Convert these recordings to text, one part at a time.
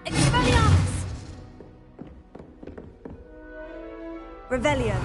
Expelliarmus! Revelio.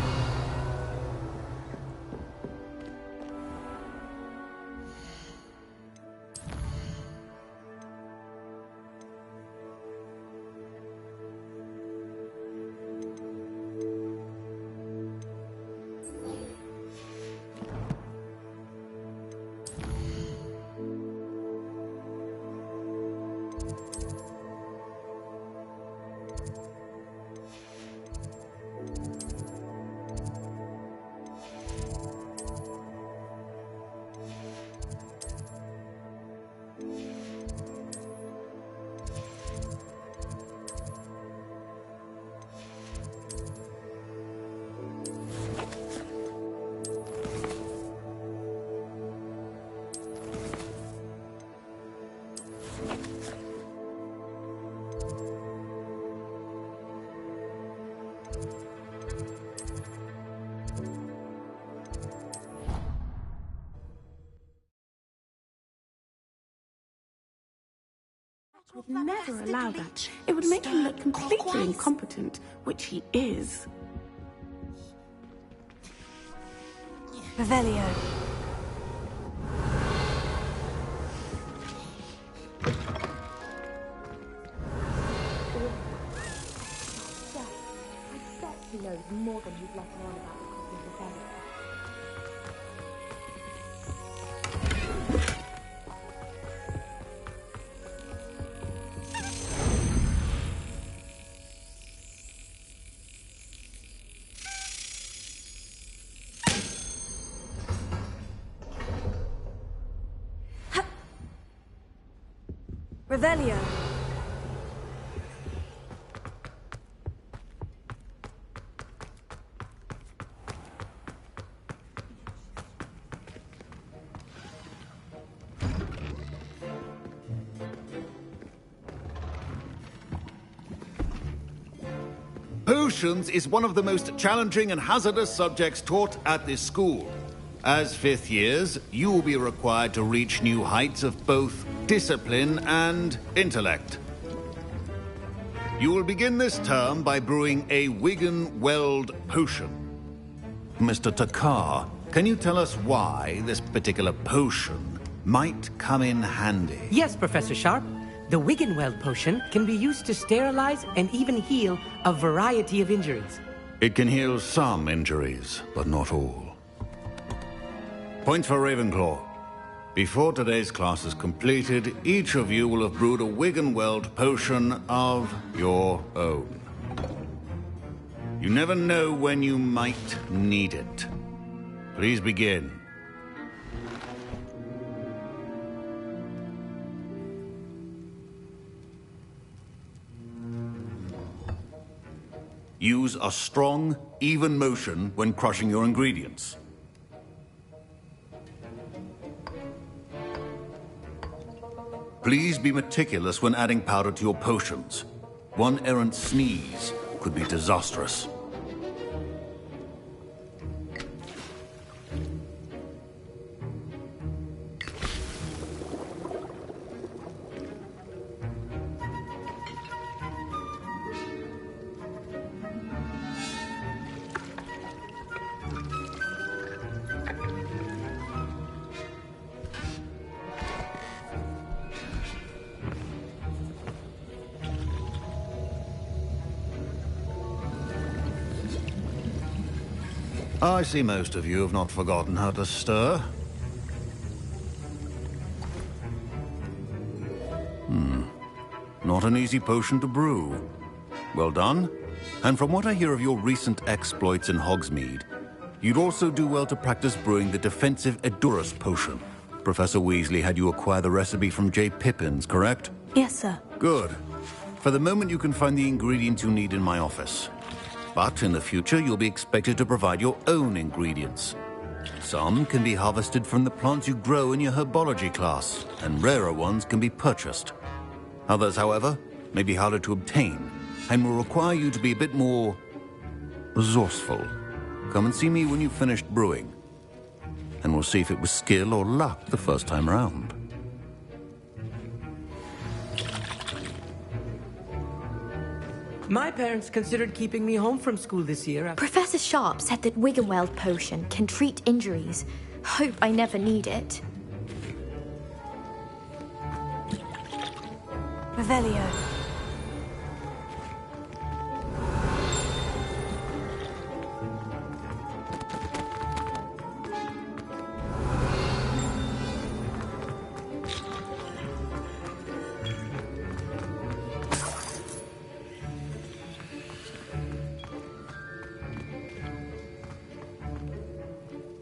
Would never allow that. It would make him look completely incompetent, which he is. Revelio. I bet he knows more than he's letting on about the copy of the family. Revelio. Potions is one of the most challenging and hazardous subjects taught at this school. As fifth years, you will be required to reach new heights of both discipline and intellect. You will begin this term by brewing a Wigan-Weld potion. Mr. Takar, can you tell us why this particular potion might come in handy? Yes, Professor Sharp. The Wigan-Weld potion can be used to sterilize and even heal a variety of injuries. It can heal some injuries, but not all. Point for Ravenclaw. Before today's class is completed, each of you will have brewed a Wigan-Weld potion of your own. You never know when you might need it. Please begin. Use a strong, even motion when crushing your ingredients. Please be meticulous when adding powder to your potions. One errant sneeze could be disastrous. I see most of you have not forgotten how to stir. Not an easy potion to brew. Well done. And from what I hear of your recent exploits in Hogsmeade, you'd also do well to practice brewing the defensive Edurus potion. Professor Weasley had you acquire the recipe from J. Pippins, correct? Yes, sir. Good. For the moment, you can find the ingredients you need in my office. But in the future, you'll be expected to provide your own ingredients. Some can be harvested from the plants you grow in your herbology class, and rarer ones can be purchased. Others, however, may be harder to obtain, and will require you to be a bit more resourceful. Come and see me when you've finished brewing, and we'll see if it was skill or luck the first time round. My parents considered keeping me home from school this year. Professor Sharp said that Wiggenweld potion can treat injuries. Hope I never need it. Revelio.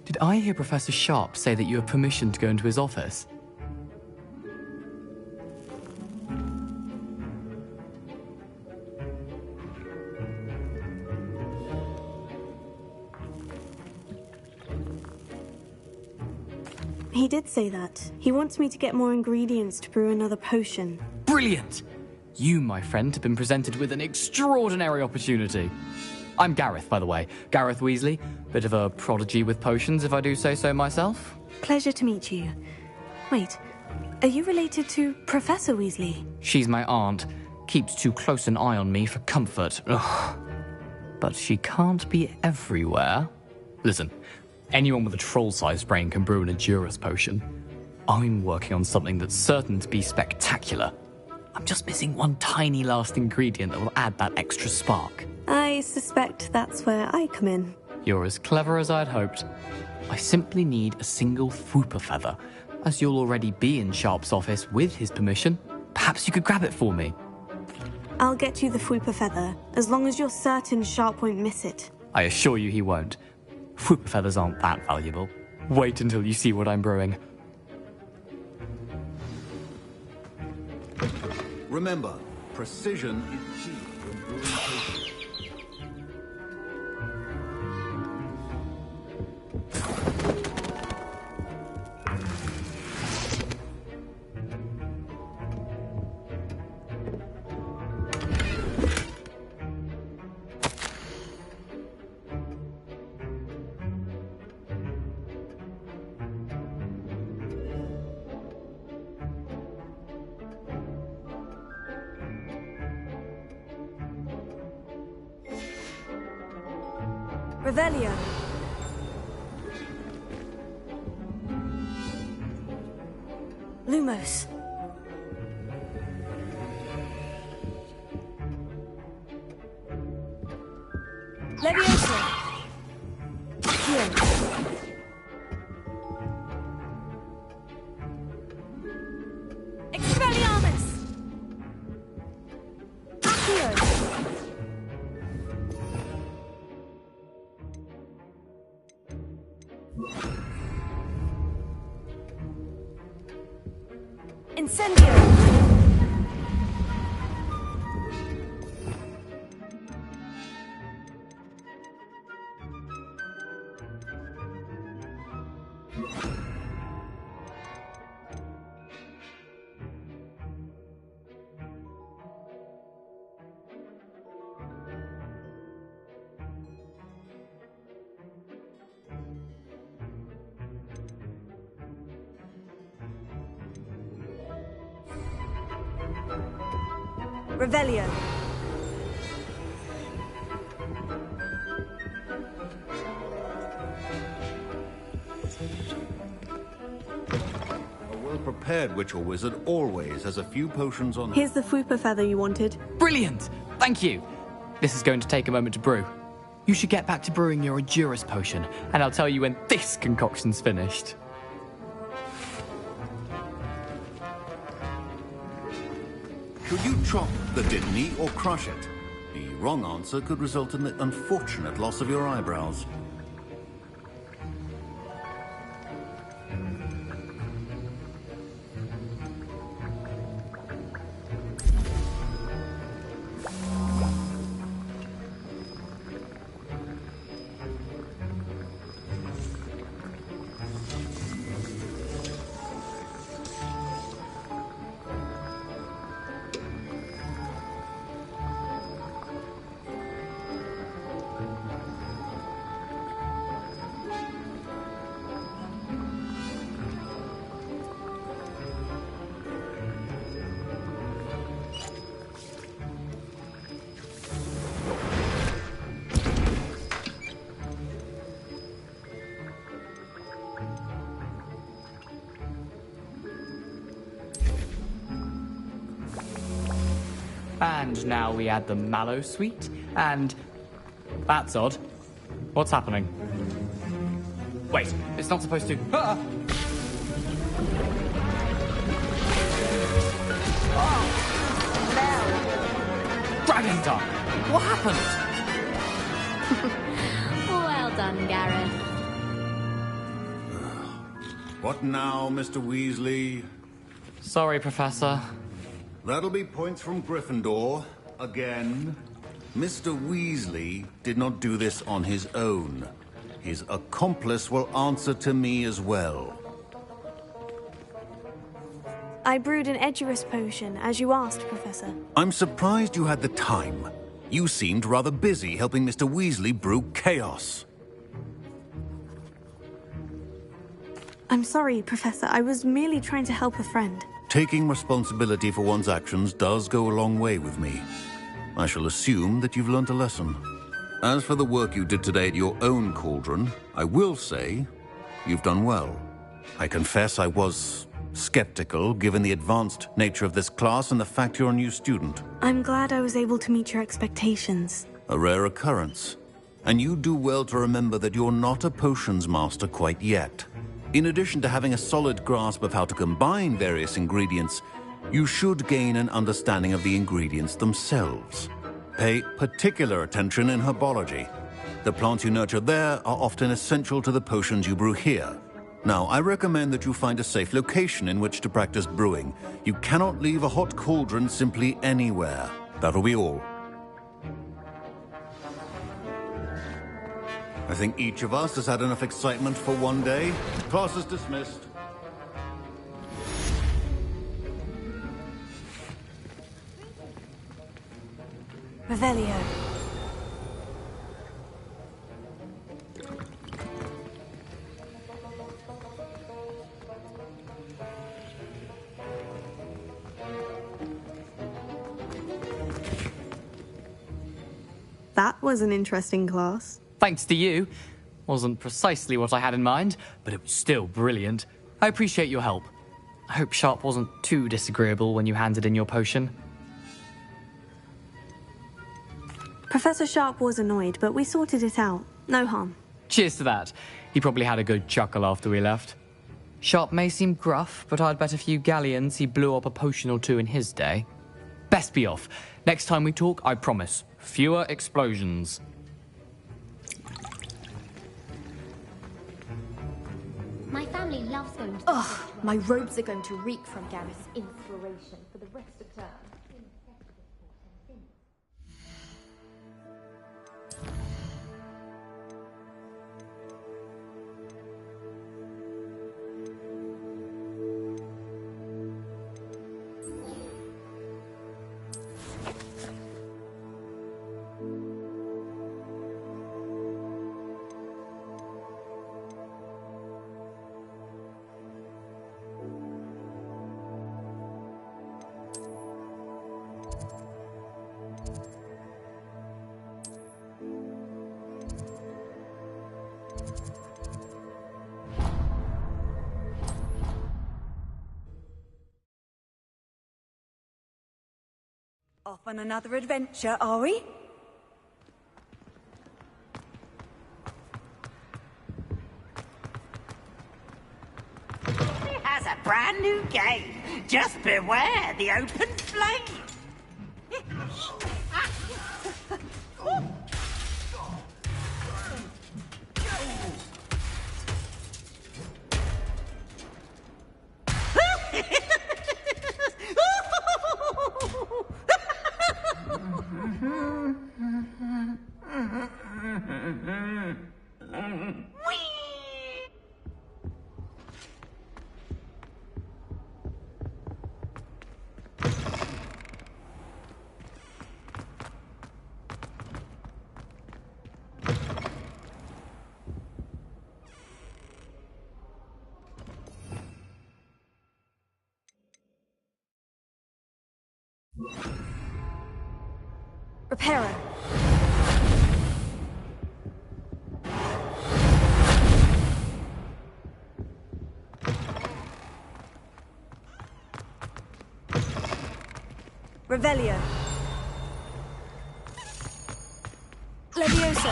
Did I hear Professor Sharp say that you have permission to go into his office? He did say that. He wants me to get more ingredients to brew another potion. Brilliant! You, my friend, have been presented with an extraordinary opportunity. I'm Gareth, by the way. Gareth Weasley. Bit of a prodigy with potions, if I do say so myself. Pleasure to meet you. Wait, are you related to Professor Weasley? She's my aunt. Keeps too close an eye on me for comfort. Ugh. But she can't be everywhere. Listen, anyone with a troll-sized brain can brew an Edurus potion. I'm working on something that's certain to be spectacular. I'm just missing one tiny last ingredient that will add that extra spark. I suspect that's where I come in. You're as clever as I'd hoped. I simply need a single Fwooper feather. As you'll already be in Sharp's office with his permission, perhaps you could grab it for me. I'll get you the Fwooper feather, as long as you're certain Sharp won't miss it. I assure you he won't. Fwooper feathers aren't that valuable. Wait until you see what I'm brewing. Remember, precision is key when brewing potions. Revelio. Lumos. Leviosa. Accio. Expelliarmus. Accio. Incendio! Revelio. A well-prepared witch or wizard always has a few potions on hand. Here's the Fwooper feather you wanted. Brilliant! Thank you! This is going to take a moment to brew. You should get back to brewing your Edurus potion, and I'll tell you when this concoction's finished. Should you chop the Dittany or crush it? The wrong answer could result in the unfortunate loss of your eyebrows. And now we add the mallow sweet, and... That's odd. What's happening? Wait, it's not supposed to... Ah! Dragon Tongue! What happened? Well done, Gareth. What now, Mr. Weasley? Sorry, Professor. That'll be points from Gryffindor. Again. Mr. Weasley did not do this on his own. His accomplice will answer to me as well. I brewed an Edurus potion, as you asked, Professor. I'm surprised you had the time. You seemed rather busy helping Mr. Weasley brew chaos. I'm sorry, Professor. I was merely trying to help a friend. Taking responsibility for one's actions does go a long way with me. I shall assume that you've learnt a lesson. As for the work you did today at your own cauldron, I will say you've done well. I confess I was skeptical, given the advanced nature of this class and the fact you're a new student. I'm glad I was able to meet your expectations. A rare occurrence. And you do well to remember that you're not a potions master quite yet. In addition to having a solid grasp of how to combine various ingredients, you should gain an understanding of the ingredients themselves. Pay particular attention in herbology. The plants you nurture there are often essential to the potions you brew here. Now, I recommend that you find a safe location in which to practice brewing. You cannot leave a hot cauldron simply anywhere. That'll be all. I think each of us has had enough excitement for one day. Class is dismissed. Revelio. That was an interesting class. Thanks to you. Wasn't precisely what I had in mind, but it was still brilliant. I appreciate your help. I hope Sharp wasn't too disagreeable when you handed in your potion. Professor Sharp was annoyed, but we sorted it out. No harm. Cheers to that. He probably had a good chuckle after we left. Sharp may seem gruff, but I'd bet a few galleons he blew up a potion or two in his day. Best be off. Next time we talk, I promise, fewer explosions. My family loves going to... Ugh, my robes are going to reek from Gareth's inspiration for the rest of term. Off on another adventure, are we? He has a brand new game. Just beware the open flame. Reparo. Revelio. so.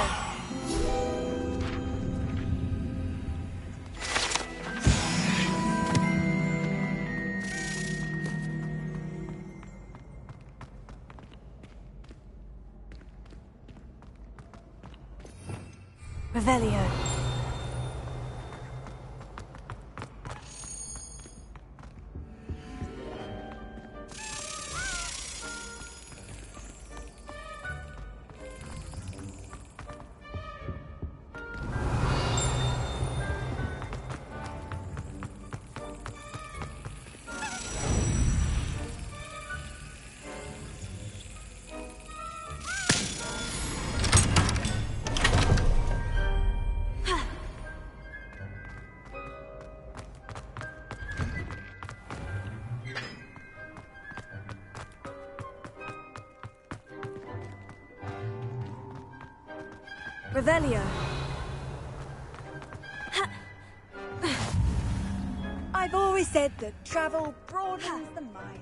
Revelio. Revelio. I've always said that travel broadens the mind.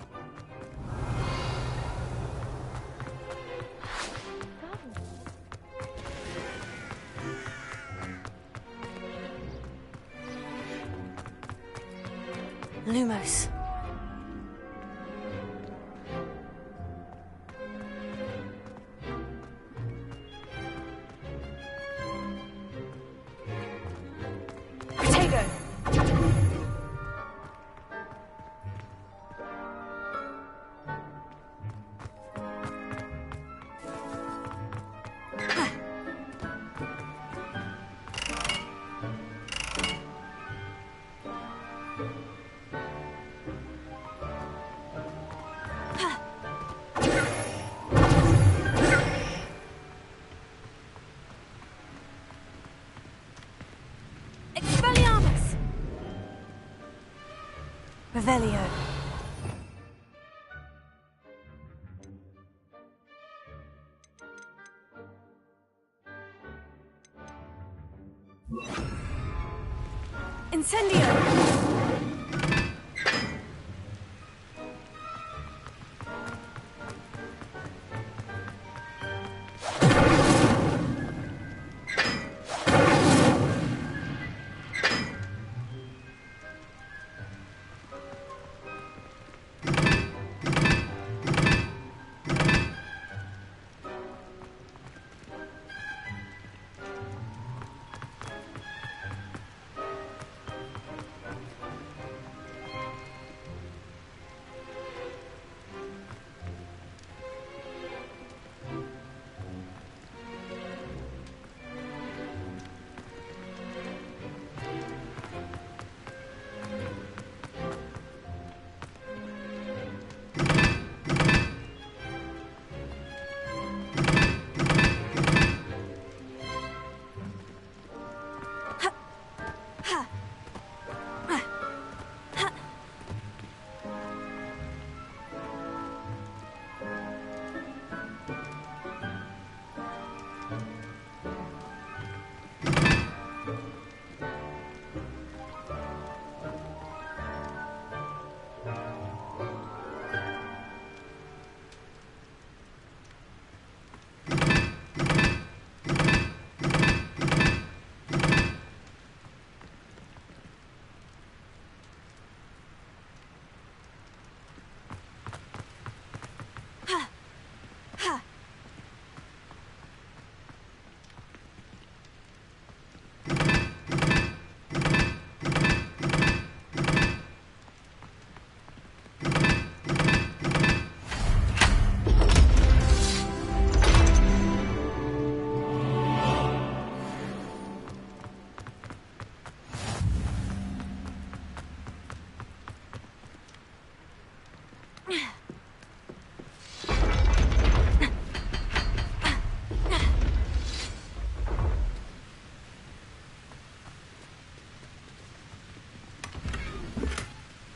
Lumos. Potato. Expelliarmus! Revelio. Incendio!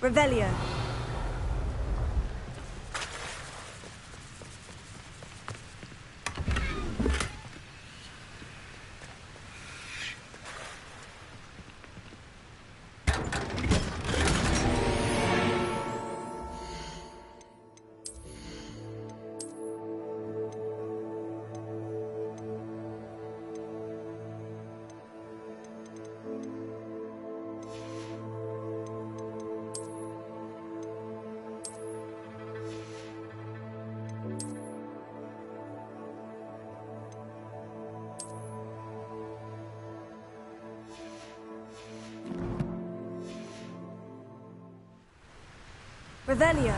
Revelio. Revelio.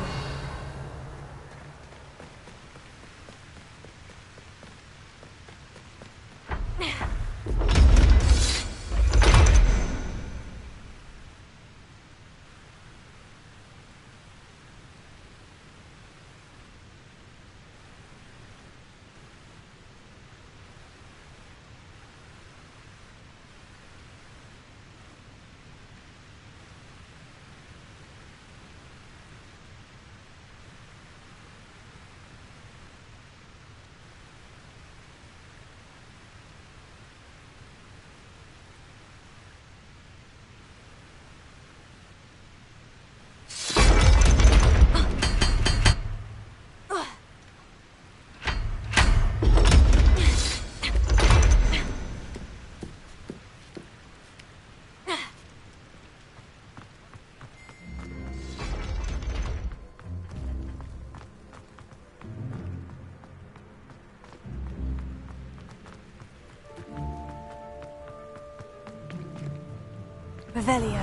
Revelio.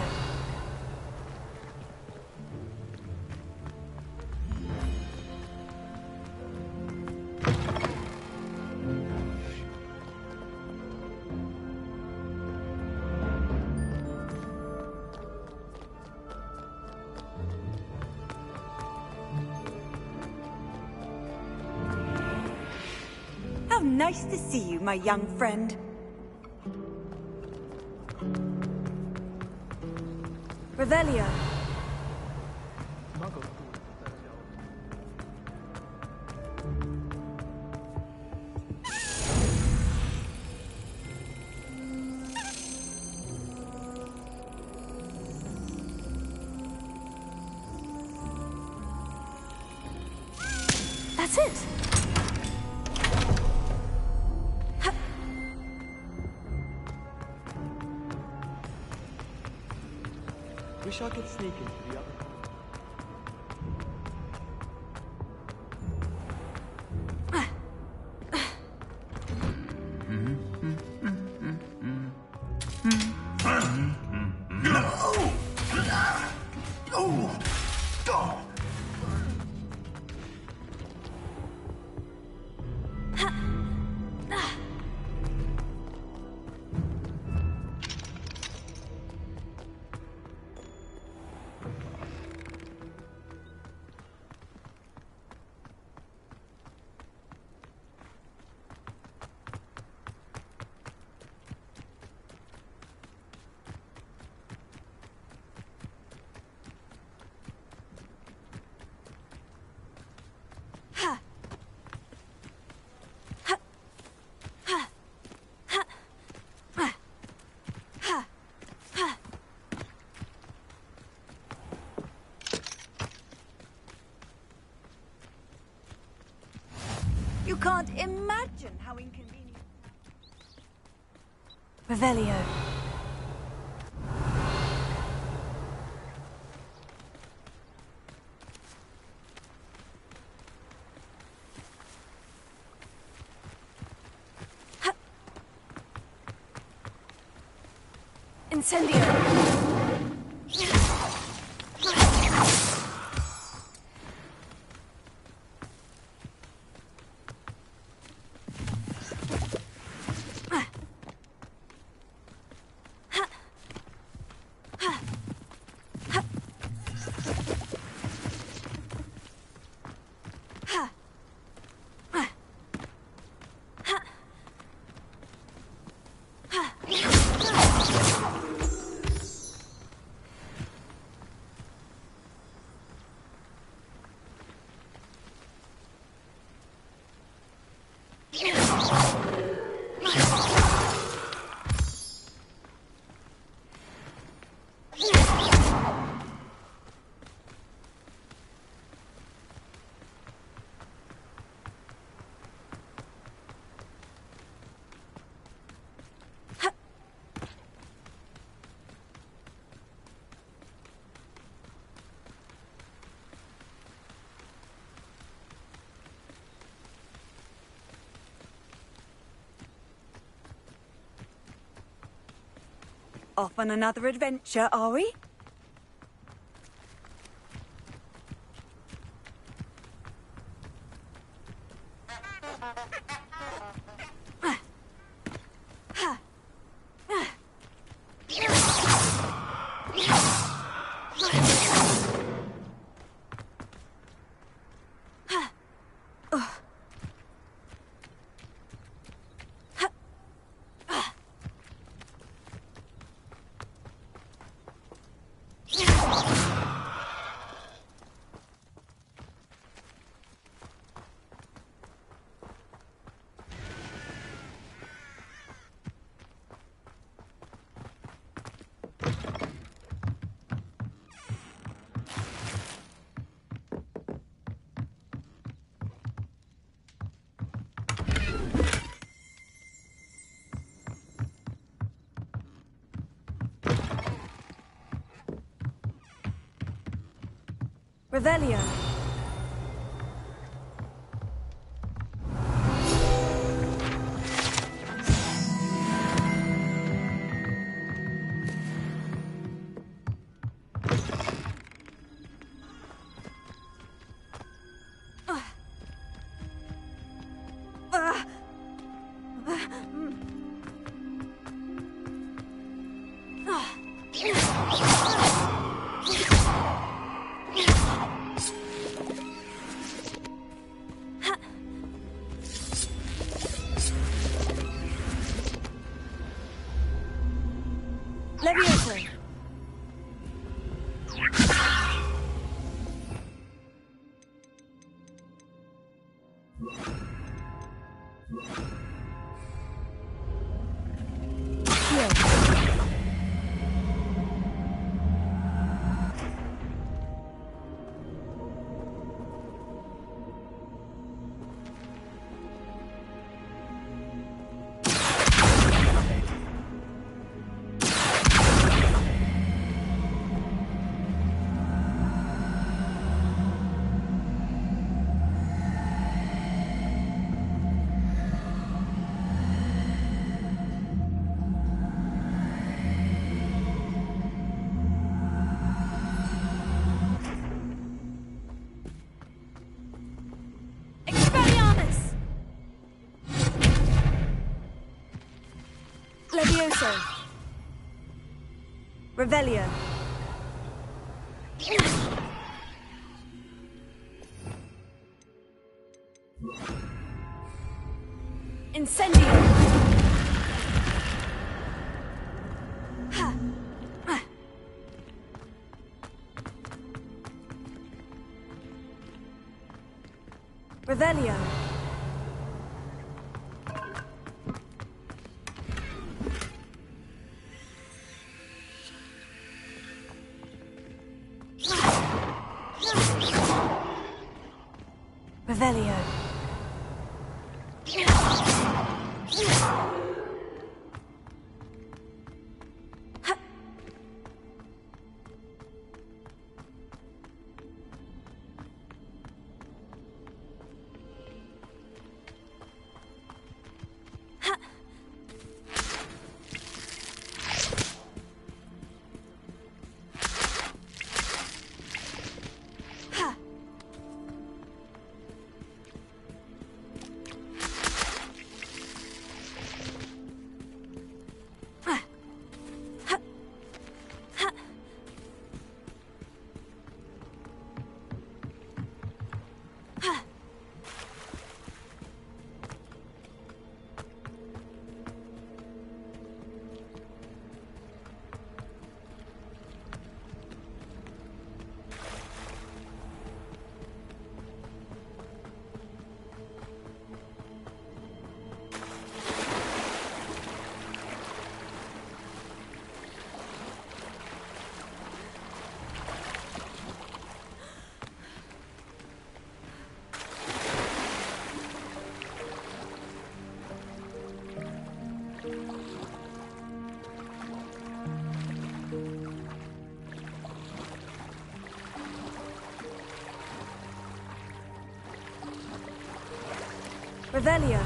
How nice to see you, my young friend. Revelio. That's it. Wish I could sneak into the other. You can't imagine how inconvenient. Revelio. Incendio. Off on another adventure, are we? Revelio. Levioso. Levioso. Revelio. Incendio. Revelio. Revelio. Revelio.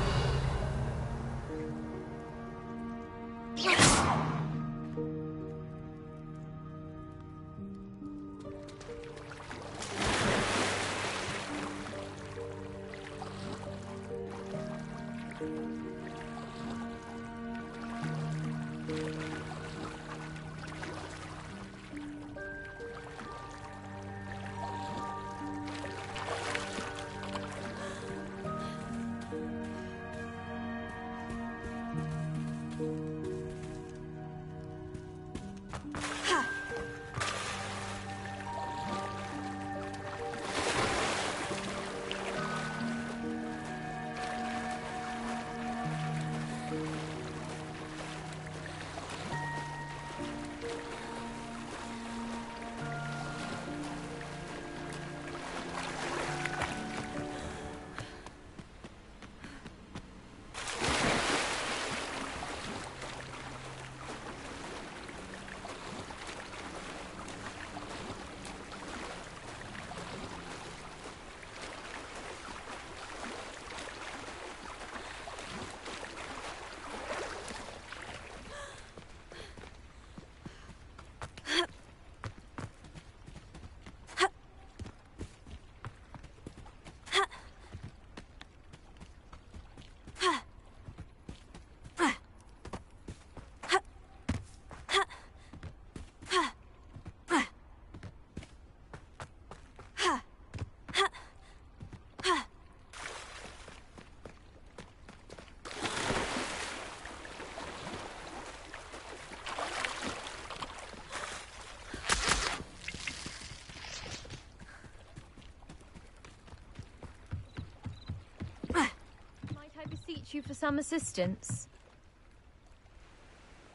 you for some assistance?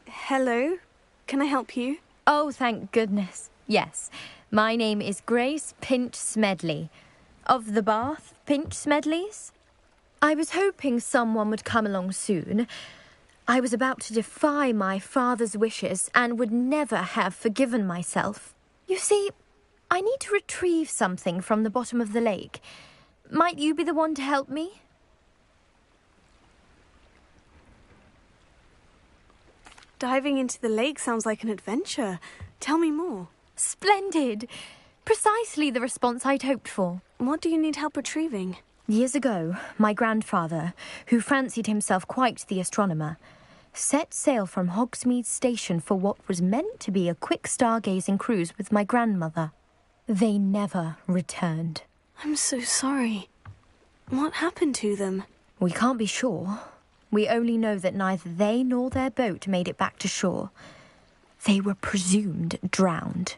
Hello? Can I help you? Oh, thank goodness. Yes. My name is Grace Pinch Smedley. Of the Bath Pinch Smedleys? I was hoping someone would come along soon. I was about to defy my father's wishes and would never have forgiven myself. You see, I need to retrieve something from the bottom of the lake. Might you be the one to help me? Diving into the lake sounds like an adventure. Tell me more. Splendid! Precisely the response I'd hoped for. What do you need help retrieving? Years ago, my grandfather, who fancied himself quite the astronomer, set sail from Hogsmeade Station for what was meant to be a quick stargazing cruise with my grandmother. They never returned. I'm so sorry. What happened to them? We can't be sure. We only know that neither they nor their boat made it back to shore. They were presumed drowned.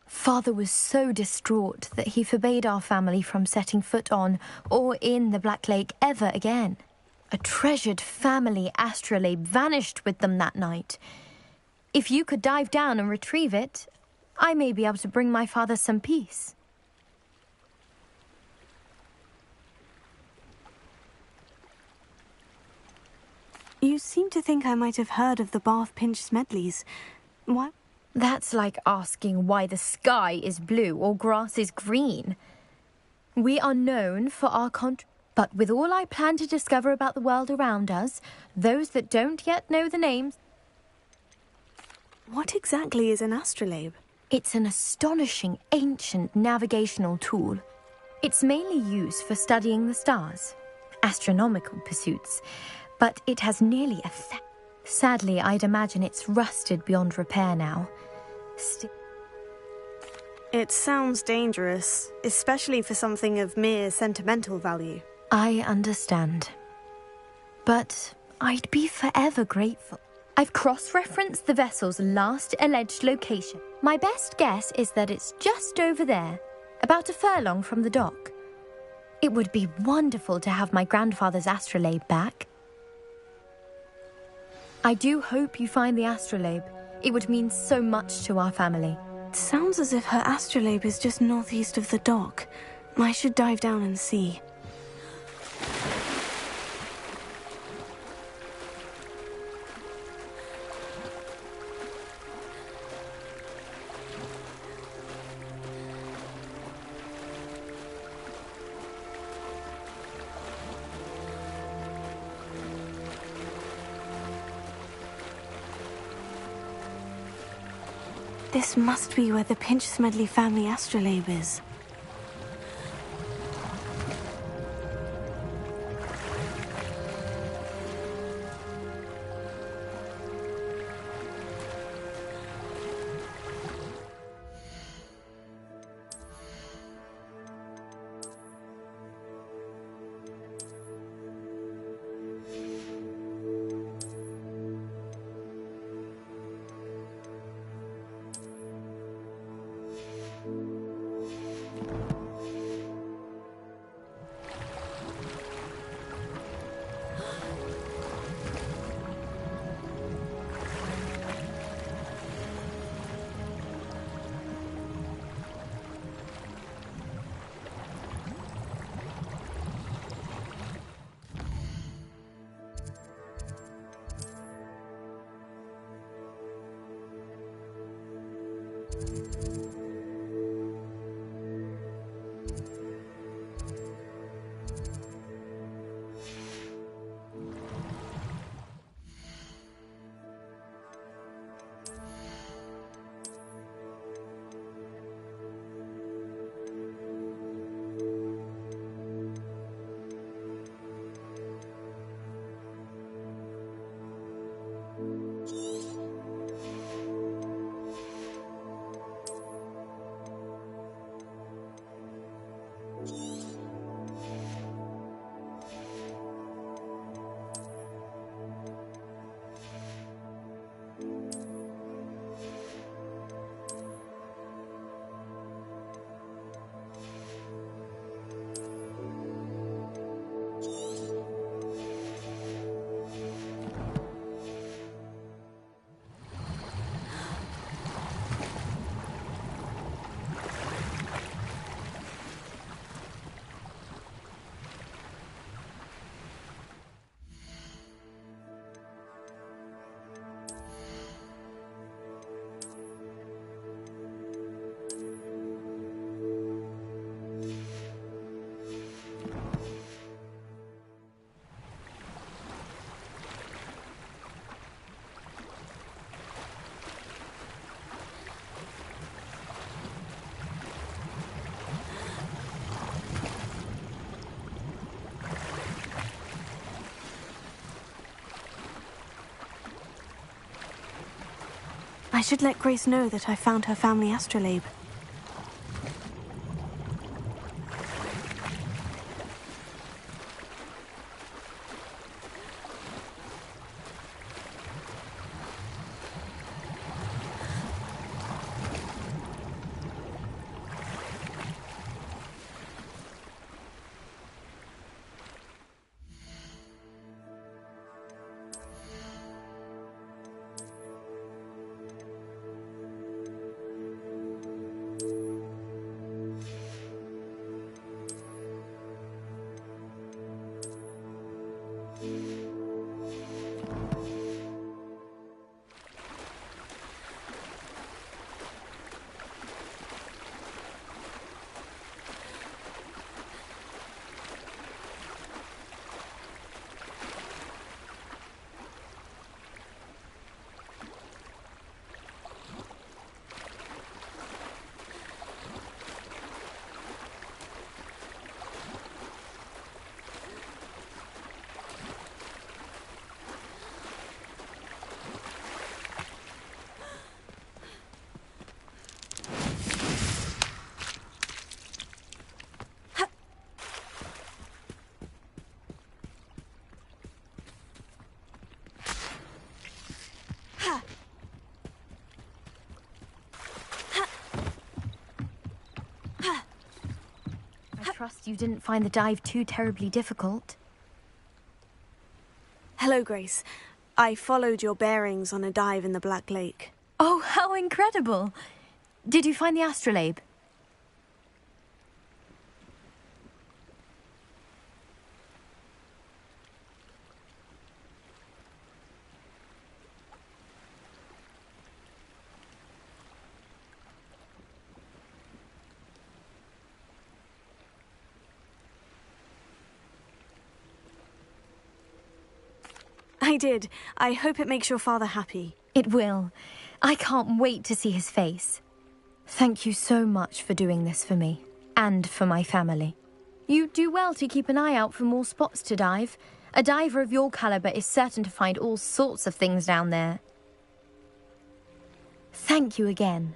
Father was so distraught that he forbade our family from setting foot on or in the Black Lake ever again. A treasured family astrolabe vanished with them that night. If you could dive down and retrieve it, I may be able to bring my father some peace. You seem to think I might have heard of the Bath Pinch Smedleys. What? That's like asking why the sky is blue or grass is green. We are known for our but with all I plan to discover about the world around us, those that don't yet know the names... What exactly is an astrolabe? It's an astonishing ancient navigational tool. It's mainly used for studying the stars, astronomical pursuits, but it has nearly Sadly, I'd imagine it's rusted beyond repair now. It sounds dangerous, especially for something of mere sentimental value. I understand. But I'd be forever grateful. I've cross-referenced the vessel's last alleged location. My best guess is that it's just over there, about a furlong from the dock. It would be wonderful to have my grandfather's astrolabe back. I do hope you find the astrolabe. It would mean so much to our family. It sounds as if her astrolabe is just northeast of the dock. I should dive down and see. This must be where the Pinch Smedley family astrolabe is. I should let Grace know that I found her family astrolabe. I trust you didn't find the dive too terribly difficult. Hello, Grace. I followed your bearings on a dive in the Black Lake. Oh, how incredible! Did you find the astrolabe? I did. I hope it makes your father happy. It will. I can't wait to see his face. Thank you so much for doing this for me, and for my family. You do well to keep an eye out for more spots to dive. A diver of your caliber is certain to find all sorts of things down there. Thank you again.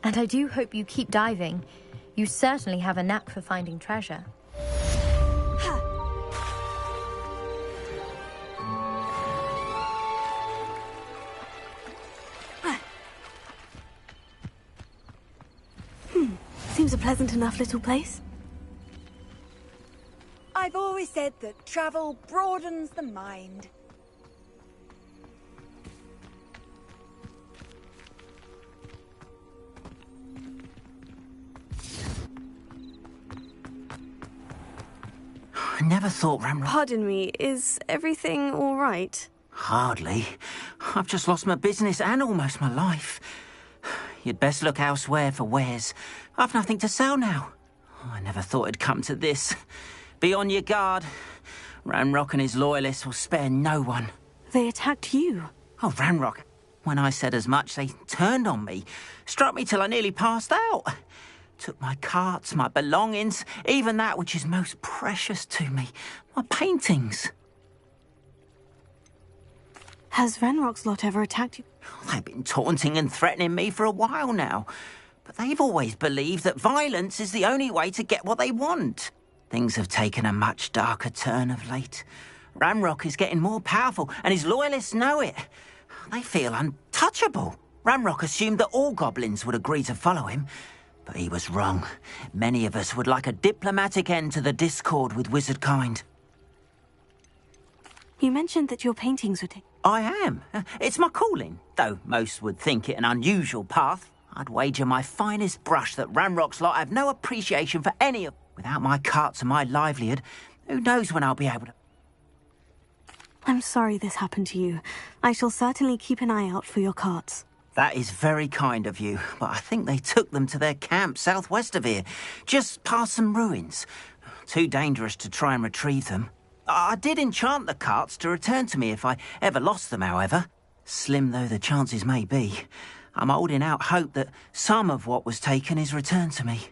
And I do hope you keep diving. You certainly have a knack for finding treasure. Seems a pleasant enough little place. I've always said that travel broadens the mind. I never thought Ramrock... Pardon me, is everything all right? Hardly. I've just lost my business and almost my life. You'd best look elsewhere for wares. I've nothing to sell now. I never thought it'd come to this. Be on your guard. Ranrock and his loyalists will spare no one. They attacked you? Oh, Ranrock. When I said as much, they turned on me. Struck me till I nearly passed out. Took my carts, my belongings, even that which is most precious to me. My paintings. Has Ranrock's lot ever attacked you? They've been taunting and threatening me for a while now. But they've always believed that violence is the only way to get what they want. Things have taken a much darker turn of late. Ramrock is getting more powerful, and his loyalists know it. They feel untouchable. Ramrock assumed that all goblins would agree to follow him, but he was wrong. Many of us would like a diplomatic end to the discord with wizard kind. You mentioned that your paintings were I am. It's my calling, though most would think it an unusual path. I'd wager my finest brush that Ramrock's lot have no appreciation for any of... Without my carts and my livelihood, who knows when I'll be able to... I'm sorry this happened to you. I shall certainly keep an eye out for your carts. That is very kind of you, but I think they took them to their camp southwest of here, just past some ruins. Too dangerous to try and retrieve them. I did enchant the carts to return to me if I ever lost them, however. Slim though the chances may be, I'm holding out hope that some of what was taken is returned to me.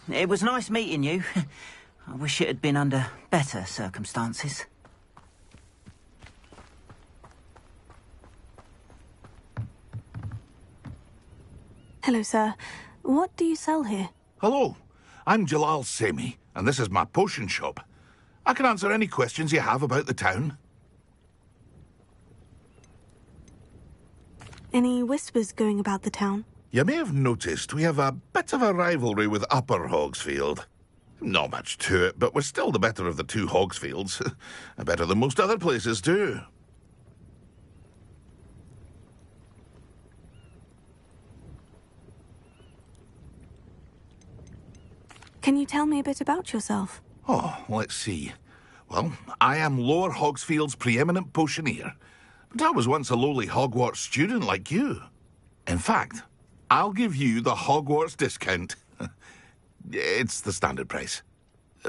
It was nice meeting you. I wish it had been under better circumstances. Hello, sir. What do you sell here? Hello, I'm Jalal Semi, and this is my potion shop. I can answer any questions you have about the town. Any whispers going about the town? You may have noticed we have a bit of a rivalry with Upper Hogsfield. Not much to it, but we're still the better of the two Hogsfields. Better than most other places, too. Can you tell me a bit about yourself? Oh, let's see. Well, I am Lower Hogsfield's preeminent potioneer, but I was once a lowly Hogwarts student like you. In fact, I'll give you the Hogwarts discount. It's the standard price.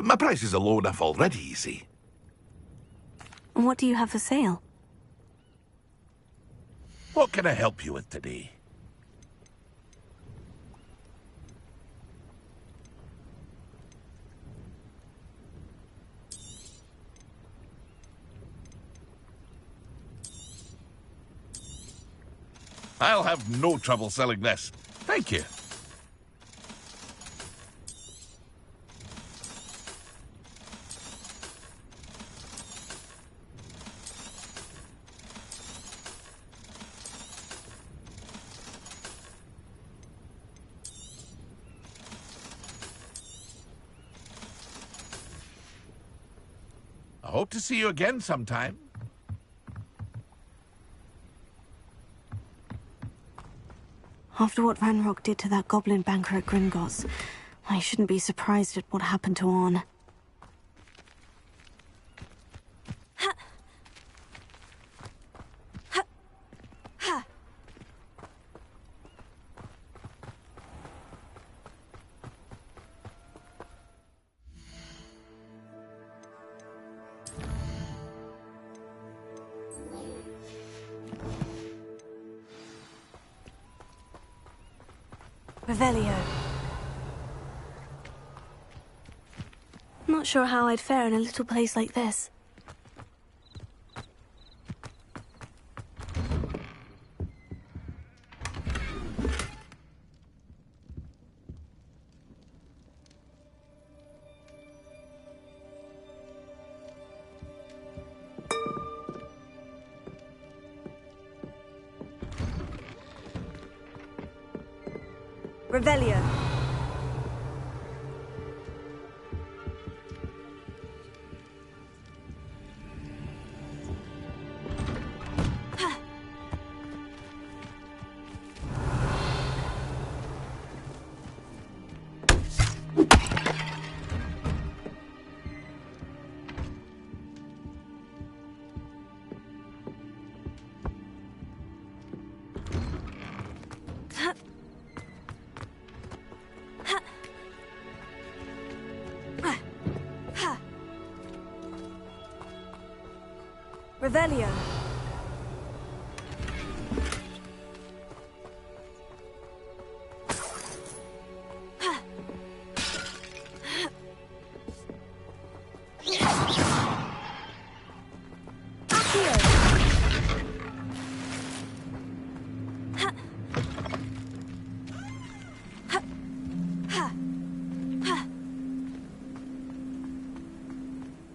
My prices are low enough already, you see. And what do you have for sale? What can I help you with today? I'll have no trouble selling this. Thank you. I hope to see you again sometime. After what Ranrock did to that goblin banker at Gringotts, I shouldn't be surprised at what happened to Orn. Revelio. Not sure how I'd fare in a little place like this. Revelio. Revelio.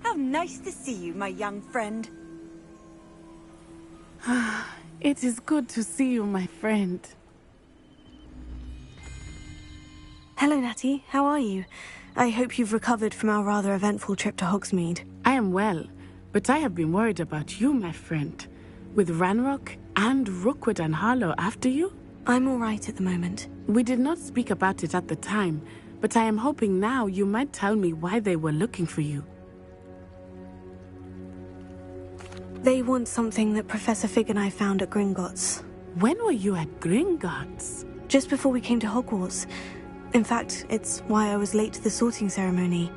How nice to see you, my young friend. It is good to see you, my friend. Hello, Natty. How are you? I hope you've recovered from our rather eventful trip to Hogsmeade. I am well, but I have been worried about you, my friend. With Ranrock and Rookwood and Harlow after you? I'm all right at the moment. We did not speak about it at the time, but I am hoping now you might tell me why they were looking for you. They want something that Professor Fig and I found at Gringotts. When were you at Gringotts? Just before we came to Hogwarts. In fact, it's why I was late to the sorting ceremony.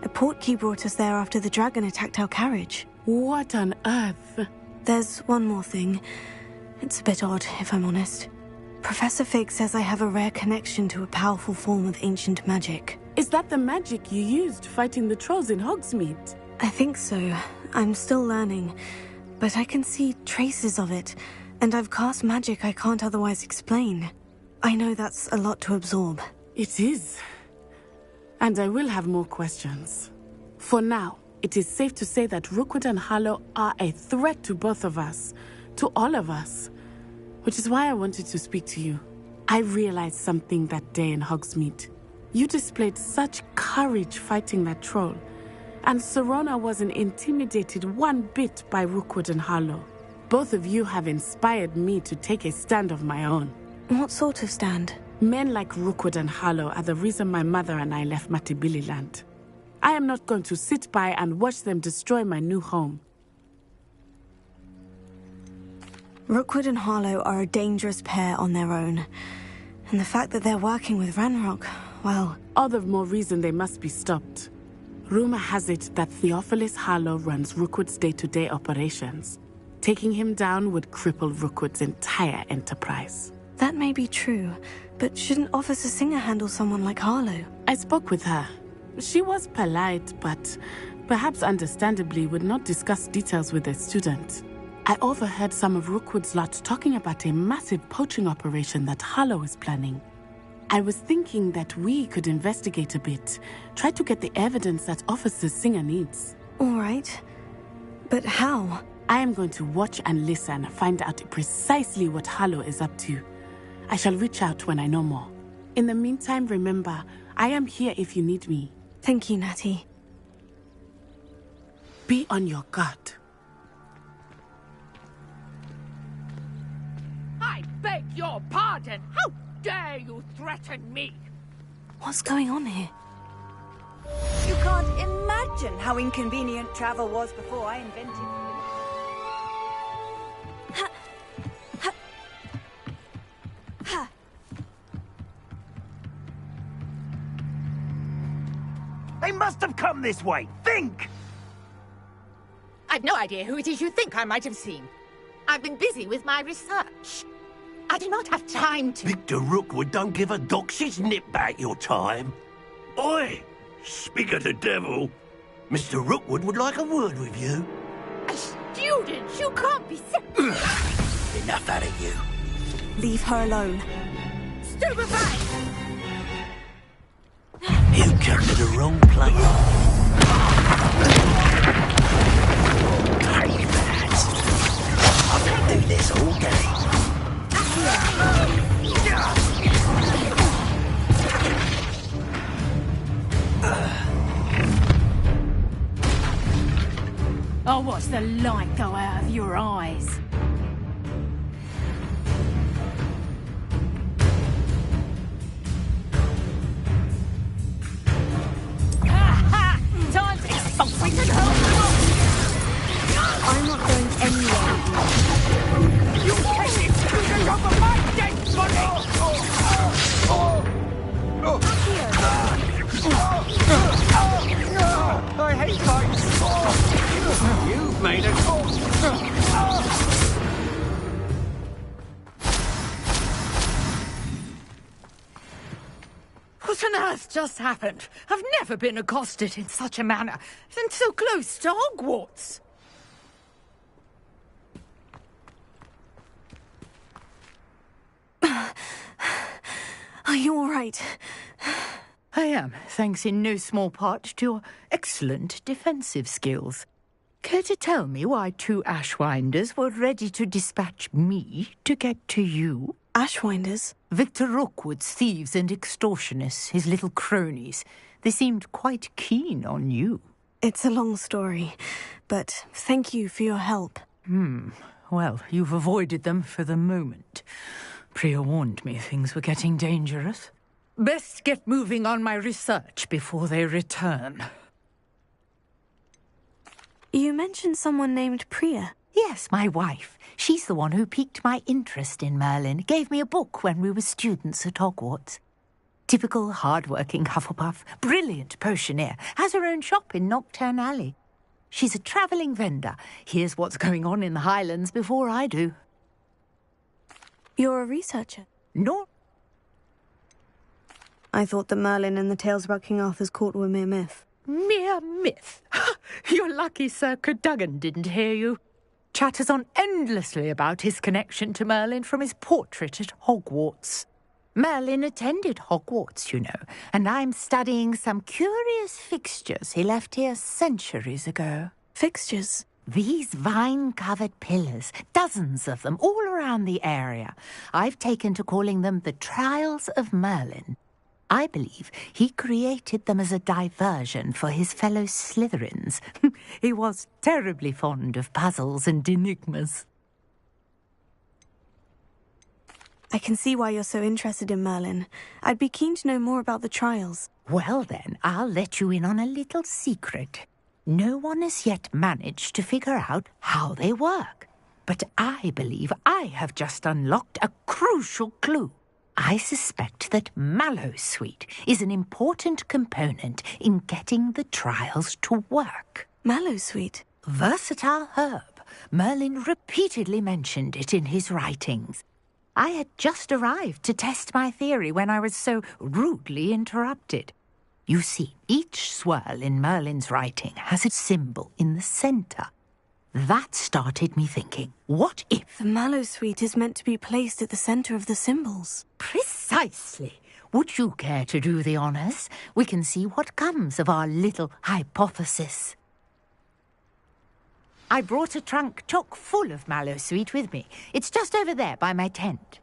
A portkey brought us there after the dragon attacked our carriage. What on earth? There's one more thing. It's a bit odd, if I'm honest. Professor Fig says I have a rare connection to a powerful form of ancient magic. Is that the magic you used fighting the trolls in Hogsmeade? I think so. I'm still learning. But I can see traces of it, and I've cast magic I can't otherwise explain. I know that's a lot to absorb. It is. And I will have more questions. For now, it is safe to say that Rookwood and Harlow are a threat to both of us, to all of us. Which is why I wanted to speak to you. I realized something that day in Hogsmeade. You displayed such courage fighting that troll, and Serona wasn't intimidated one bit by Rookwood and Harlow. Both of you have inspired me to take a stand of my own. What sort of stand? Men like Rookwood and Harlow are the reason my mother and I left Matabeleland. I am not going to sit by and watch them destroy my new home. Rookwood and Harlow are a dangerous pair on their own. And the fact that they're working with Ranrock, well... All the more reason they must be stopped. Rumor has it that Theophilus Harlow runs Rookwood's day-to-day operations. Taking him down would cripple Rookwood's entire enterprise. That may be true, but shouldn't Officer Singer handle someone like Harlow? I spoke with her. She was polite, but perhaps understandably would not discuss details with a student. I overheard some of Rookwood's lot talking about a massive poaching operation that Harlow is planning. I was thinking that we could investigate a bit, try to get the evidence that Officer Singer needs. All right. But how? I am going to watch and listen, find out precisely what Harlow is up to. I shall reach out when I know more. In the meantime, remember, I am here if you need me. Thank you, Natty. Be on your guard. I beg your pardon! How dare you threaten me? What's going on here? You can't imagine how inconvenient travel was before I invented it. They must have come this way. Think! I've no idea who it is you think I might have seen. I've been busy with my research. I do not have time to... Victor Rookwood don't give a doxy's nip back your time. Oi! Speak of the devil. Mr. Rookwood would like a word with you. A student? You can't be so... Enough out of you. Leave her alone. Stupefied! You come to the wrong place. Hey, lads. I can do this all day. I'll watch the light go out of your eyes. Time to expulse. We can help you. I'm not going anywhere. You take it. You can go for my dead body. I hate fights. You've made it. What on earth just happened? I've never been accosted in such a manner, and so close to Hogwarts. Are you all right? I am, thanks in no small part to your excellent defensive skills. Care to tell me why two Ashwinders were ready to dispatch me to get to you? Ashwinders? Victor Rookwood's thieves and extortionists, his little cronies. They seemed quite keen on you. It's a long story, but thank you for your help. Well, you've avoided them for the moment. Priya warned me things were getting dangerous. Best get moving on my research before they return. You mentioned someone named Priya. Yes, my wife. She's the one who piqued my interest in Merlin. Gave me a book when we were students at Hogwarts. Typical hard-working Hufflepuff, brilliant potioneer, has her own shop in Knockturn Alley. She's a travelling vendor. Hears what's going on in the Highlands before I do. You're a researcher? No. I thought that Merlin and the tales about King Arthur's court were mere myth. Mere myth? You're lucky Sir Cadogan didn't hear you. Chatters on endlessly about his connection to Merlin from his portrait at Hogwarts. Merlin attended Hogwarts, you know, and I'm studying some curious fixtures he left here centuries ago. Fixtures? These vine-covered pillars, dozens of them, all around the area. I've taken to calling them the Trials of Merlin. I believe he created them as a diversion for his fellow Slytherins. He was terribly fond of puzzles and enigmas. I can see why you're so interested in Merlin. I'd be keen to know more about the trials. Well then, I'll let you in on a little secret. No one has yet managed to figure out how they work. But I believe I have just unlocked a crucial clue. I suspect that Mallowsweet is an important component in getting the trials to work. Mallowsweet? Versatile herb. Merlin repeatedly mentioned it in his writings. I had just arrived to test my theory when I was so rudely interrupted. You see, each swirl in Merlin's writing has a symbol in the centre. That started me thinking, what if... The Mallowsweet is meant to be placed at the centre of the symbols. Precisely. Would you care to do the honours? We can see what comes of our little hypothesis. I brought a trunk chock full of Mallowsweet with me. It's just over there by my tent.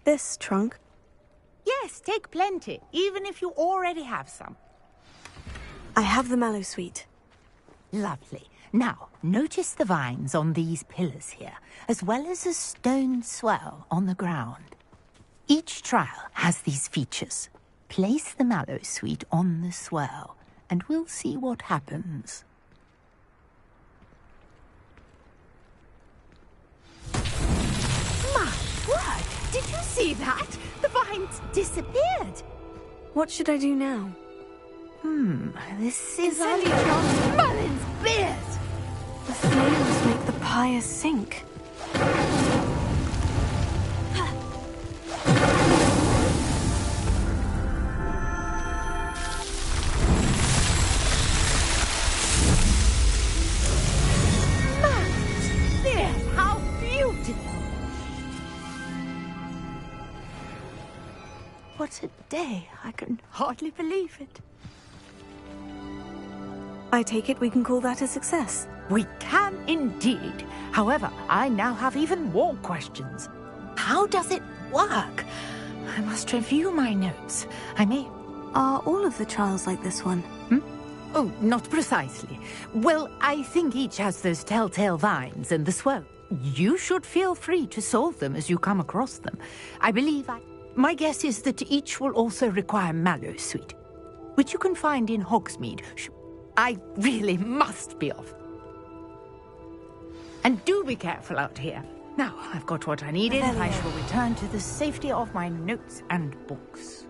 This trunk? Yes, take plenty, even if you already have some. I have the Mallowsweet. Lovely. Now, notice the vines on these pillars here, as well as a stone swell on the ground. Each trial has these features. Place the Mallowsweet on the swell, and we'll see what happens. My word! Did you see that? The vines disappeared. What should I do now? This is Merlin's beard! The flames make the pyre sink. Merlin's beard! How beautiful! What a day! I can hardly believe it. I take it we can call that a success. We can indeed. However, I now have even more questions. How does it work? I must review my notes. Are all of the trials like this one? Oh, not precisely. Well, I think each has those telltale vines and the swirl. You should feel free to solve them as you come across them. My guess is that each will also require Mallowsweet, which you can find in Hogsmeade. I really must be off. And do be careful out here. Now, I've got what I needed. I shall return to the safety of my notes and books.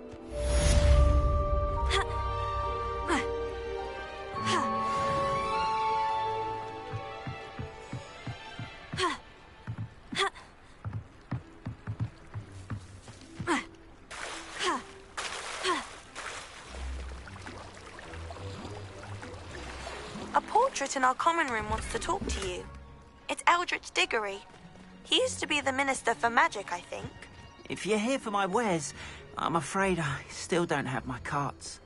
A portrait in our common room wants to talk to you. It's Eldritch Diggory. He used to be the Minister for Magic, I think. If you're here for my wares, I'm afraid I still don't have my carts.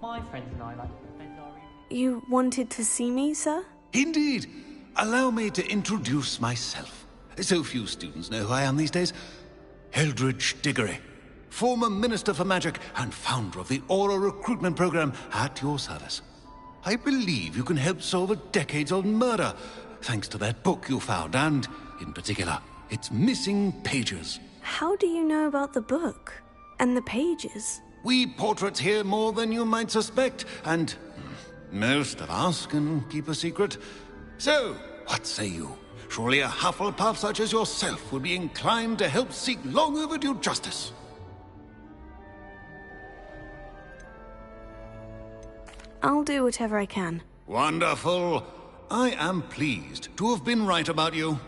My friends and I like to defend our... You wanted to see me, sir? Indeed. Allow me to introduce myself. So few students know who I am these days. Eldritch Diggory, former Minister for Magic and founder of the Aura recruitment program at your service. I believe you can help solve a decades-old murder, thanks to that book you found, and, in particular, its missing pages. How do you know about the book? And the pages? We portraits hear more than you might suspect, and most of us can keep a secret. So, what say you? Surely a Hufflepuff such as yourself would be inclined to help seek long overdue justice. I'll do whatever I can. Wonderful. I am pleased to have been right about you.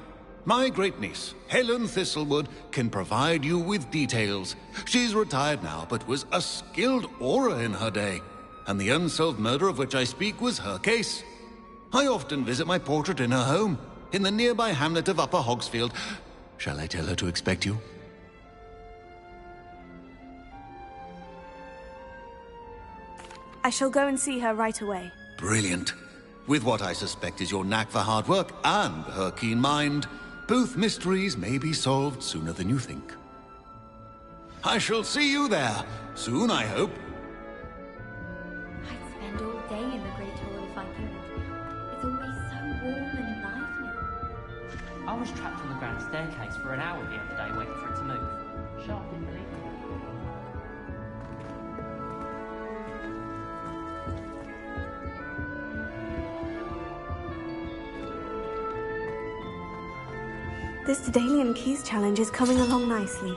My great-niece, Helen Thistlewood, can provide you with details. She's retired now, but was a skilled aura in her day. And the unsolved murder of which I speak was her case. I often visit my portrait in her home, in the nearby hamlet of Upper Hogsfield. Shall I tell her to expect you? I shall go and see her right away. Brilliant. With what I suspect is your knack for hard work and her keen mind, both mysteries may be solved sooner than you think. I shall see you there, soon I hope. I'd spend all day in the Great Hall if I could. It's always so warm and lively. I was trapped on the grand staircase for an hour the other day waiting for it to move. Sharp didn't believe me. This Daedalian Keys challenge is coming along nicely.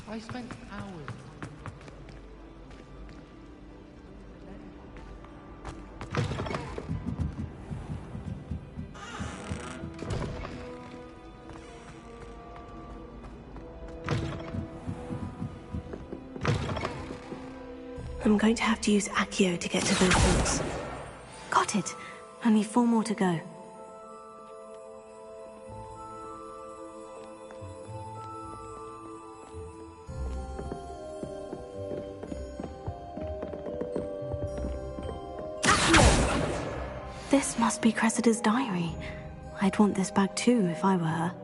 I spent hours. I'm going to have to use Accio to get to those books. Got it. Only 4 more to go. This must be Cressida's diary. I'd want this back too if I were her.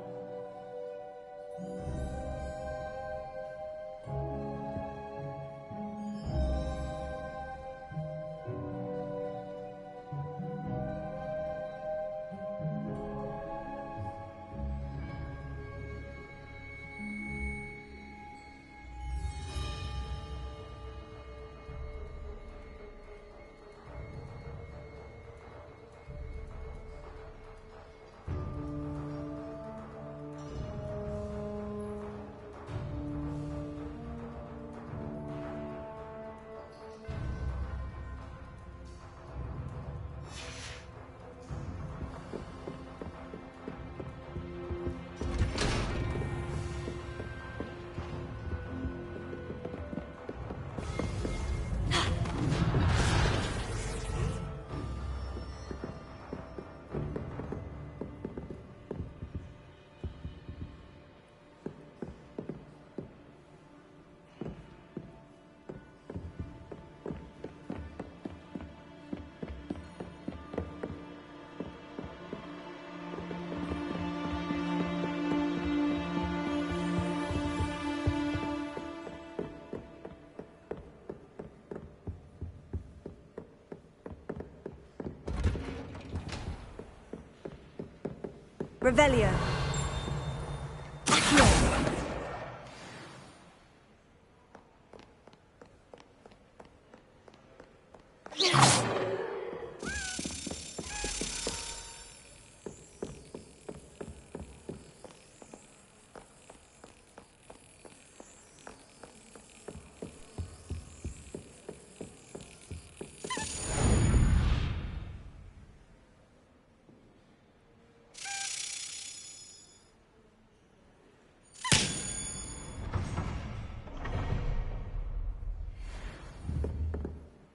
Revelio.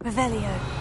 Revelio.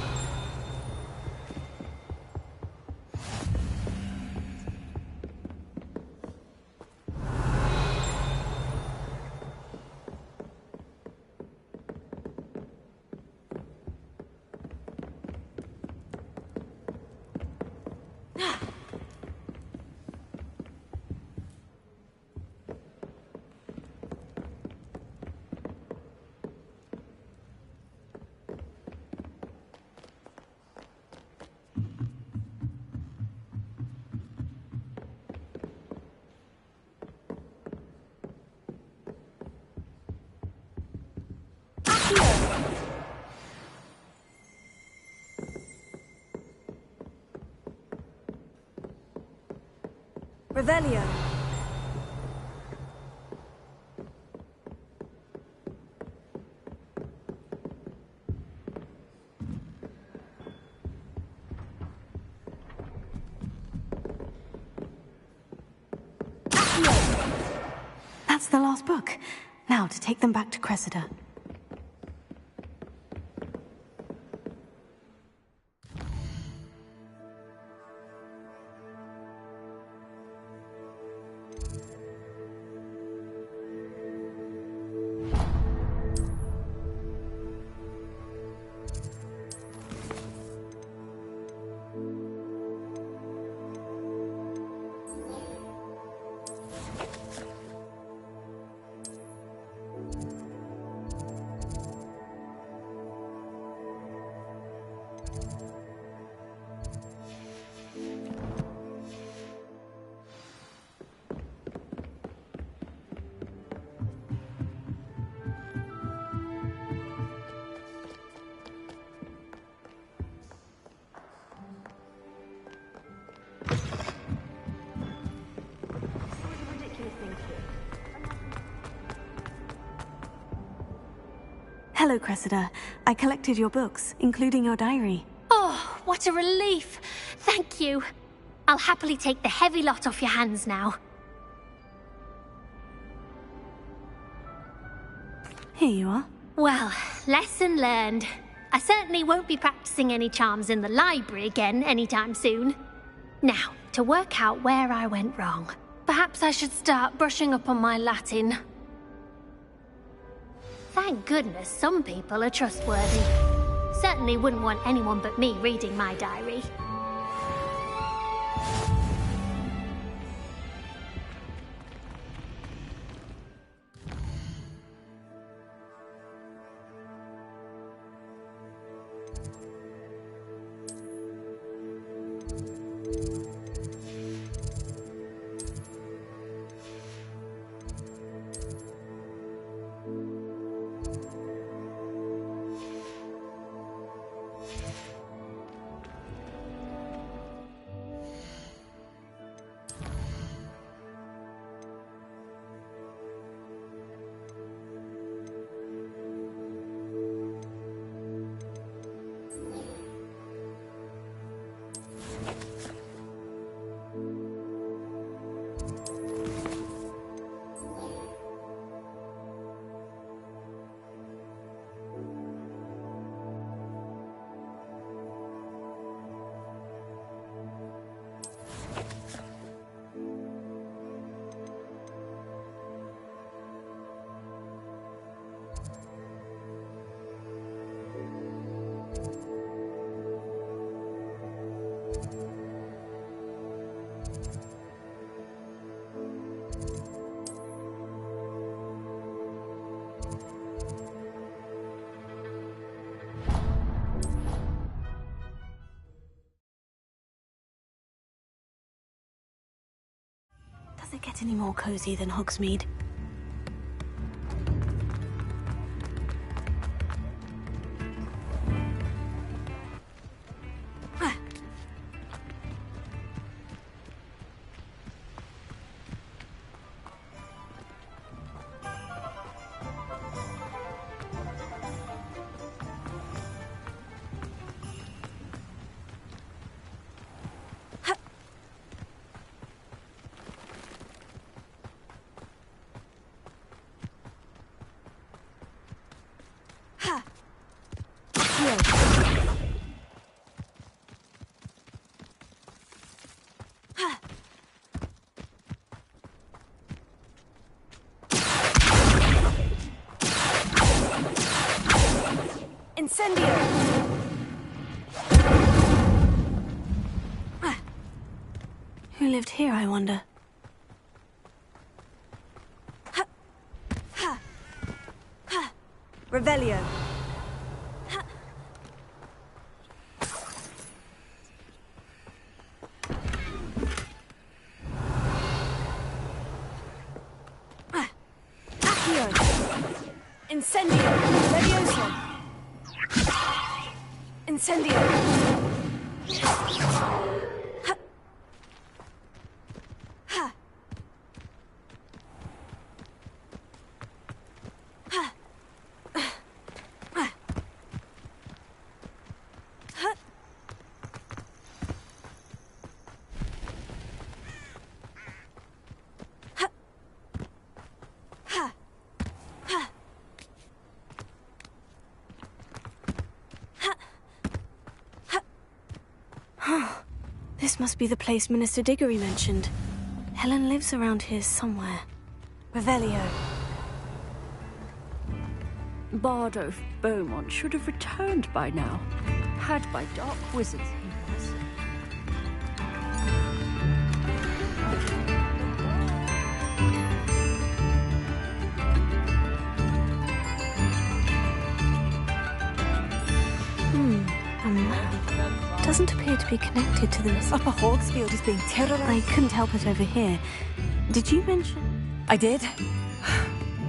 Revelio. That's the last book. Now to take them back to Cressida. Hello, Cressida. I collected your books, including your diary. Oh, what a relief. Thank you. I'll happily take the heavy lot off your hands now. Here you are. Well, lesson learned. I certainly won't be practicing any charms in the library again anytime soon. Now, to work out where I went wrong. Perhaps I should start brushing up on my Latin. Thank goodness some people are trustworthy. Certainly wouldn't want anyone but me reading my diary. get any more cozy than Hogsmeade. Incendio! Who lived here, I wonder? Revelio. Accio. Incendio. Levioso. Incendio. This must be the place Minister Diggory mentioned. Helen lives around here somewhere. Revelio. Bardolph Beaumont should have returned by now. Had by dark wizards, he was. Doesn't appear to be connected to this. Upper Hogsfield is being terrorized. I couldn't help it over here. Did you mention? I did.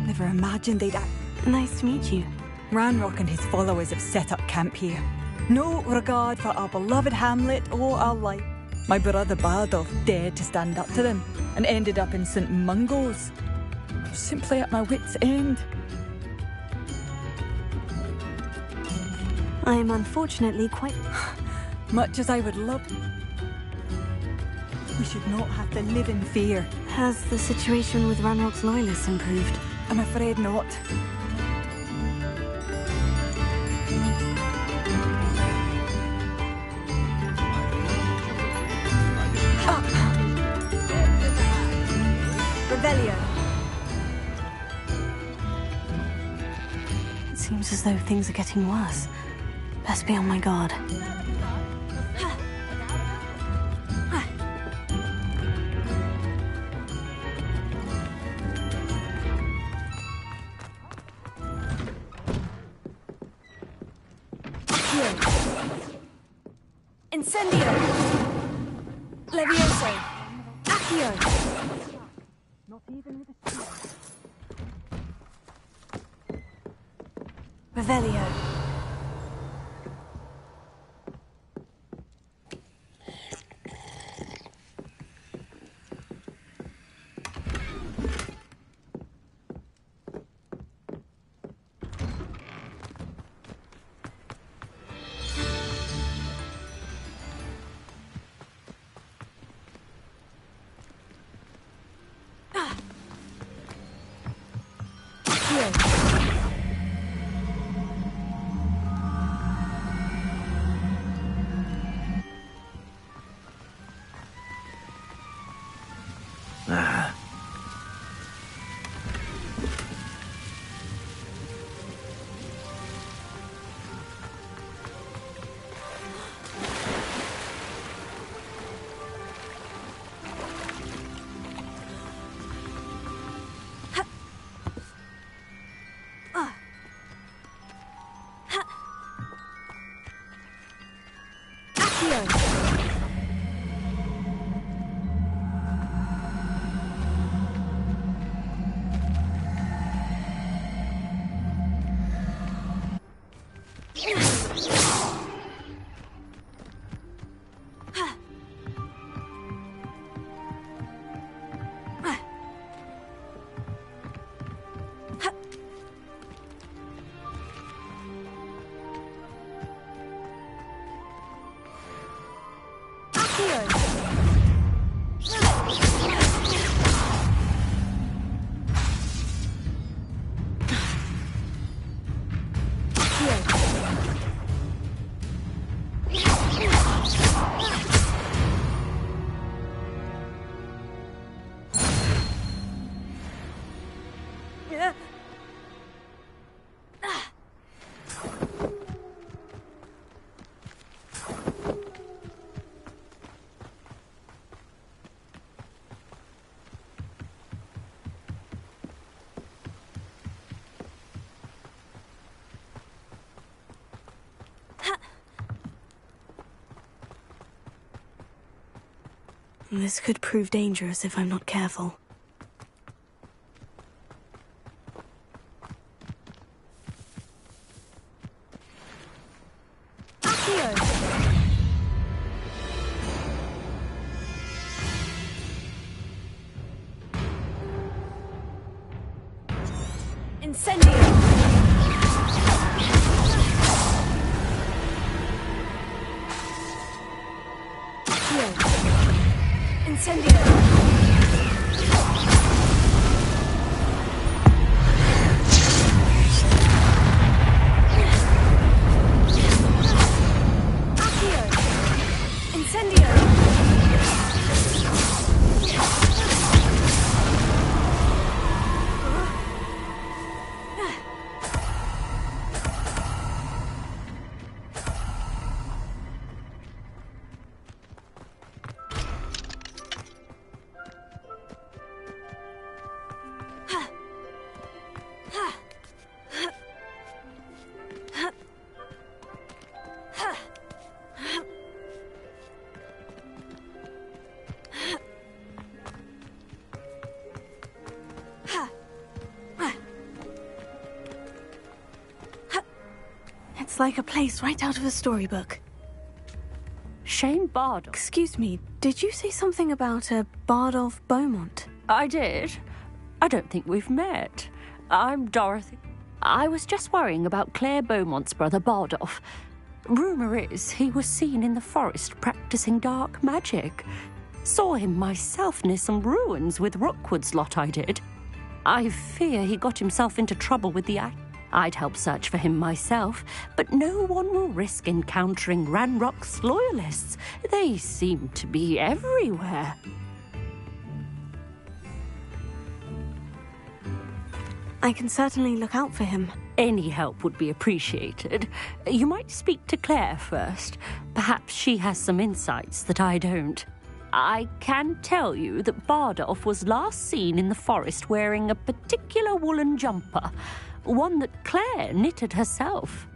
Never imagined they'd act. Nice to meet you. Ranrock and his followers have set up camp here. No regard for our beloved hamlet or our life. My brother Bardolph dared to stand up to them and ended up in St. Mungo's. Simply at my wit's end. I am unfortunately quite... Much as I would love... We should not have to live in fear. Has the situation with Ranrock's loyalists improved? I'm afraid not. Revelio. It seems as though things are getting worse. Best be on my guard. Incendio! Levioso! Accio! Not even with a shield. Revelio. This could prove dangerous if I'm not careful. It's like a place right out of a storybook. Shane Bardolph. Excuse me, did you say something about a Bardolph Beaumont? I did. I don't think we've met. I'm Dorothy. I was just worrying about Claire Beaumont's brother Bardolph. Rumour is he was seen in the forest practicing dark magic. Saw him myself near some ruins with Rookwood's lot I did. I fear he got himself into trouble with the act. I'd help search for him myself, but no one will risk encountering Ranrock's loyalists. They seem to be everywhere. I can certainly look out for him. Any help would be appreciated. You might speak to Claire first. Perhaps she has some insights that I don't. I can tell you that Bardolph was last seen in the forest wearing a particular woolen jumper, one that Claire knitted herself.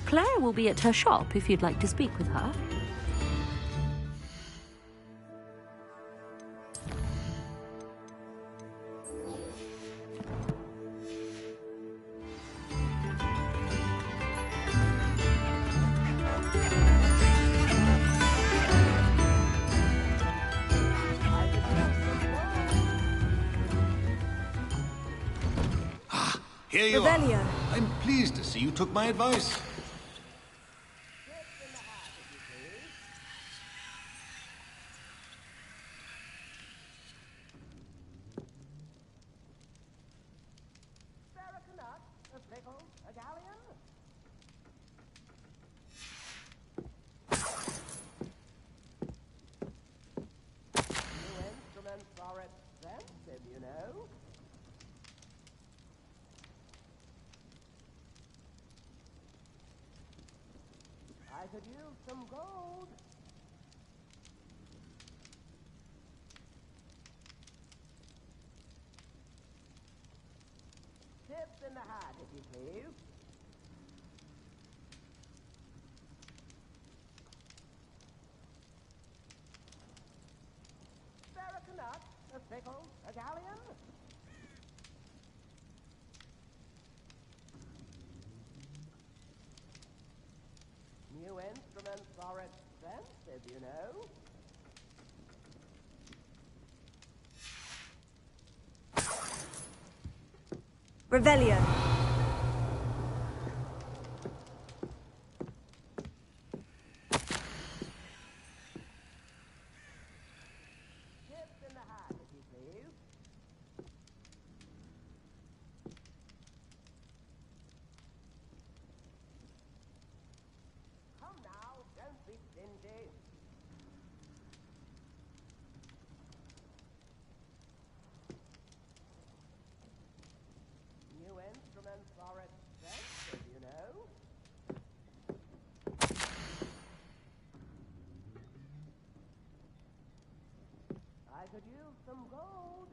Claire will be at her shop if you'd like to speak with her. Here you Revelio. are. I'm pleased to see you took my advice. I could use some gold. Tips in the hat, if you please. Spare a Canuck, a pickle, a galleon. expensive, you know. Revelio. Tips in the hat, if you please. Come now, don't be stingy. New instruments are expensive, you know. I could use some gold.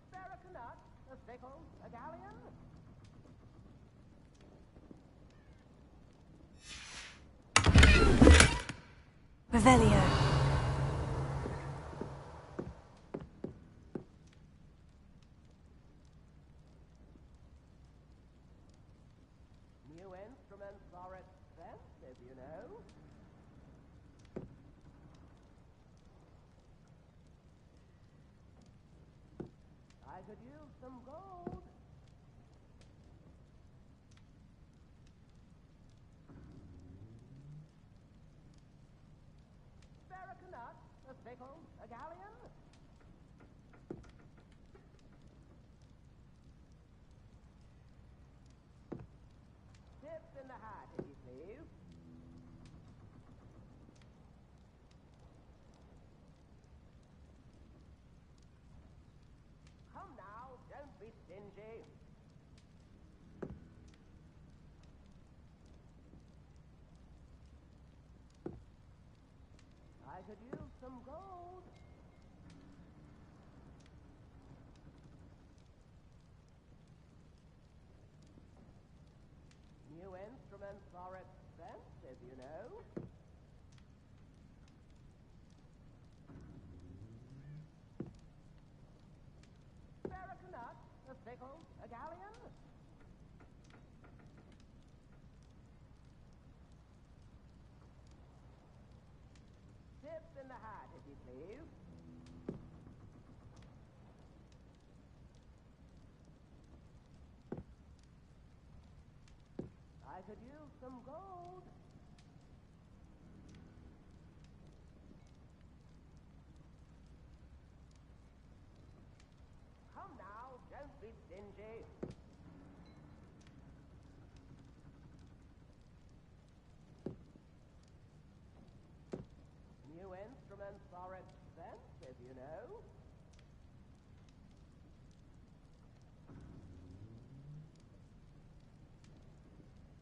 Spare a canut, a sickle, a galleon. Revelio. New instruments are expensive, you know. I could use some gold. Spare a canut, a sickle, a galleon. Tips in the hat, if you please. Come now, don't be stingy. I could use some gold. New instruments are expensive, you know. Spare a canut, a sickle, a galleon. Tips in the hat, if you please. I could use some gold. Come now, don't be stingy. New instruments are expensive, you know.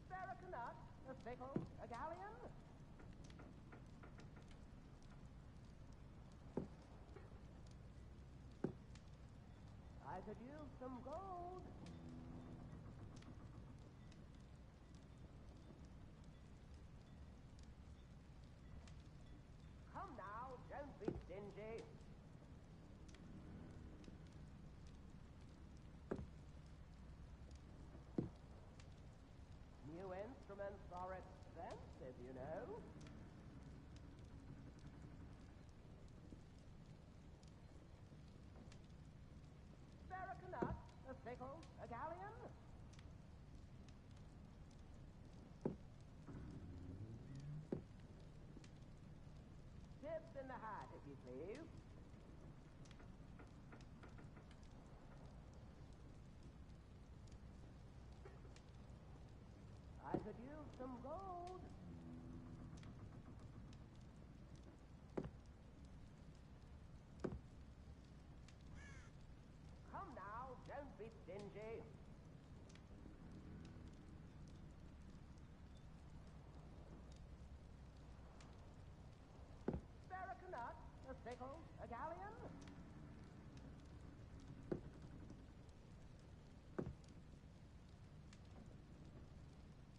Spare a canut, a sickle, a galleon. I could use some gold. Come now, don't be stingy. New instruments are expensive, you know. Spare a canut, a sickle, a galleon. Tips in the hat, if you please. I could use some gold. Come now, don't be stingy. Spare a canut, a sickle, a galleon.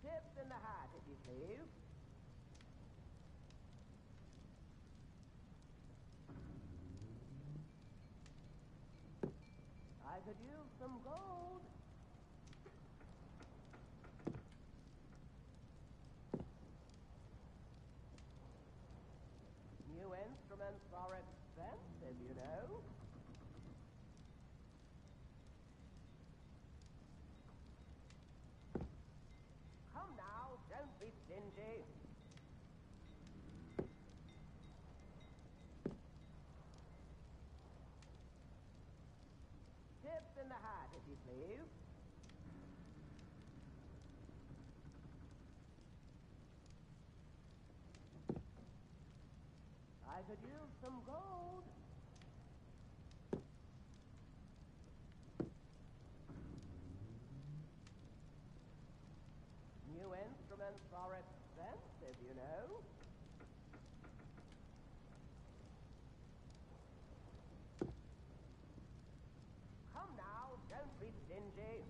Tips in the hat, if you please. I could use some gold. instruments are expensive, you know. Come now, don't be stingy. Tips in the hat, if you please. I could use some gold. New instruments are expensive, you know. Come now, don't be stingy.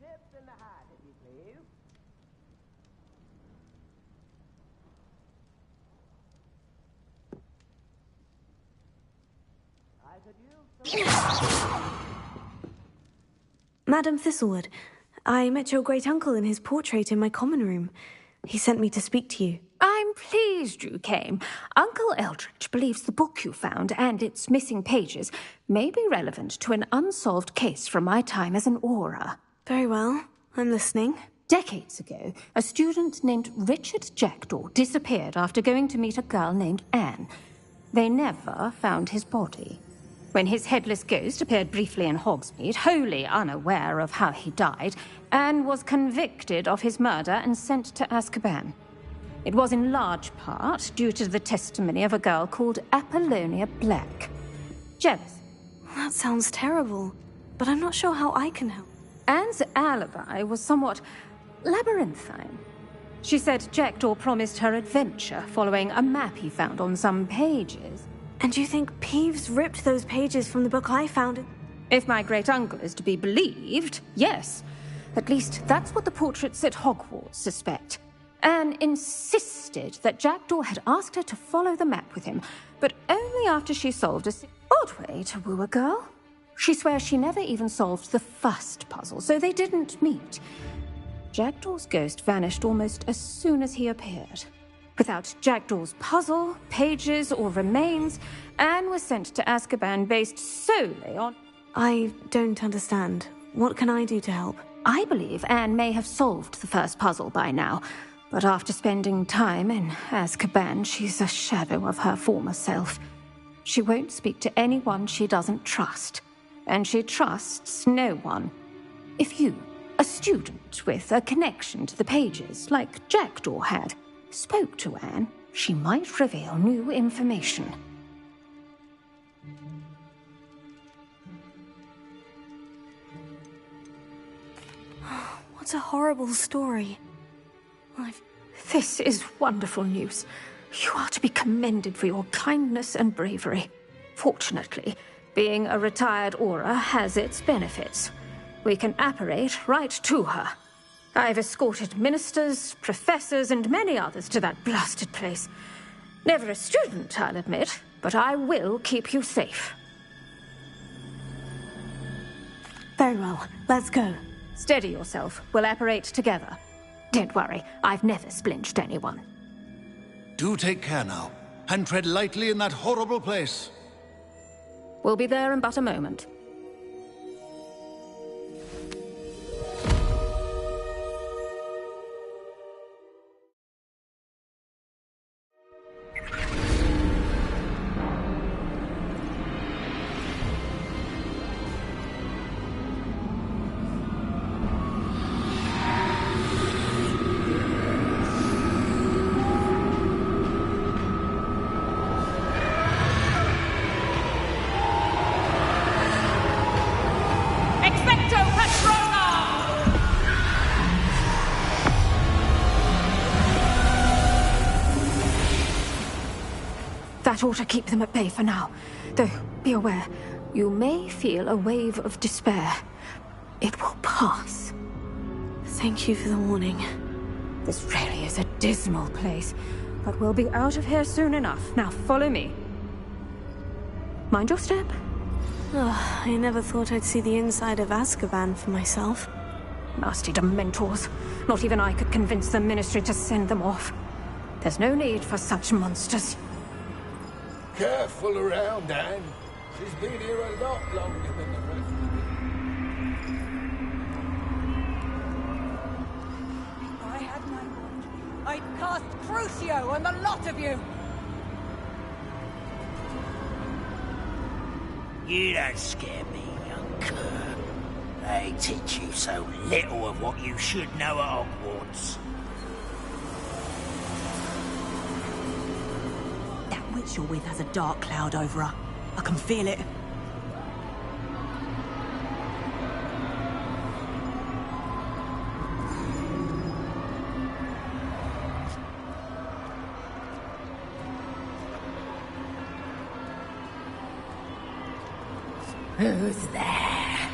Tips in the hat, if you please. I could use some... Madam Thistlewood, I met your great-uncle in his portrait in my common room. He sent me to speak to you. I'm pleased you came. Uncle Eldridge believes the book you found and its missing pages may be relevant to an unsolved case from my time as an Auror. Very well. I'm listening. Decades ago, a student named Richard Jackdaw disappeared after going to meet a girl named Anne. They never found his body. When his headless ghost appeared briefly in Hogsmeade, wholly unaware of how he died, Anne was convicted of his murder and sent to Azkaban. It was in large part due to the testimony of a girl called Apollonia Black. Jealous? That sounds terrible, but I'm not sure how I can help. Anne's alibi was somewhat labyrinthine. She said Jackdaw promised her adventure following a map he found on some pages. And you think Peeves ripped those pages from the book I found? If my great-uncle is to be believed, yes. At least that's what the portraits at Hogwarts suspect. Anne insisted that Jackdaw had asked her to follow the map with him, but only after she solved a odd way to woo a girl. She swears she never even solved the first puzzle, so they didn't meet. Jackdaw's ghost vanished almost as soon as he appeared. Without Jackdaw's puzzle, pages, or remains, Anne was sent to Azkaban based solely on... I don't understand. What can I do to help? I believe Anne may have solved the first puzzle by now, but after spending time in Azkaban, she's a shadow of her former self. She won't speak to anyone she doesn't trust, and she trusts no one. If you, a student with a connection to the pages, like Jackdaw had, spoke to Anne, she might reveal new information. What a horrible story. This is wonderful news. You are to be commended for your kindness and bravery. Fortunately, being a retired Auror has its benefits. We can apparate right to her. I've escorted ministers, professors, and many others to that blasted place. Never a student, I'll admit, but I will keep you safe. Very well. Let's go. Steady yourself. We'll apparate together. Don't worry, I've never splinched anyone. Do take care now, and tread lightly in that horrible place. We'll be there in but a moment. That ought to keep them at bay for now. Though, be aware, you may feel a wave of despair. It will pass. Thank you for the warning. This really is a dismal place, but we'll be out of here soon enough. Now follow me. Mind your step. I never thought I'd see the inside of Azkaban for myself. Nasty Dementors. Not even I could convince the Ministry to send them off. There's no need for such monsters. Careful around, Anne. She's been here a lot longer than the rest of If I had my wand, I'd cast Crucio on the lot of you! You don't scare me, young cur. They teach you so little of what you should know at Hogwarts. That witch you're with has a dark cloud over her. I can feel it. Who's there?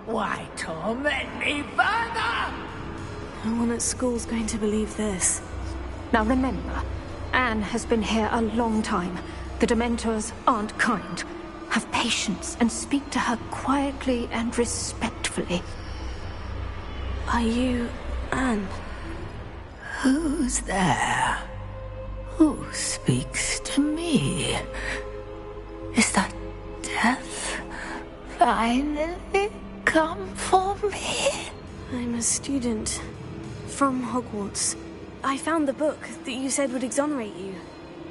Why torment me further? No one at school's going to believe this. Now remember, Anne has been here a long time. The Dementors aren't kind. Have patience and speak to her quietly and respectfully. Are you Anne? Who's there? Who speaks to me? Is that death finally come for me? I'm a student from Hogwarts. I found the book that you said would exonerate you.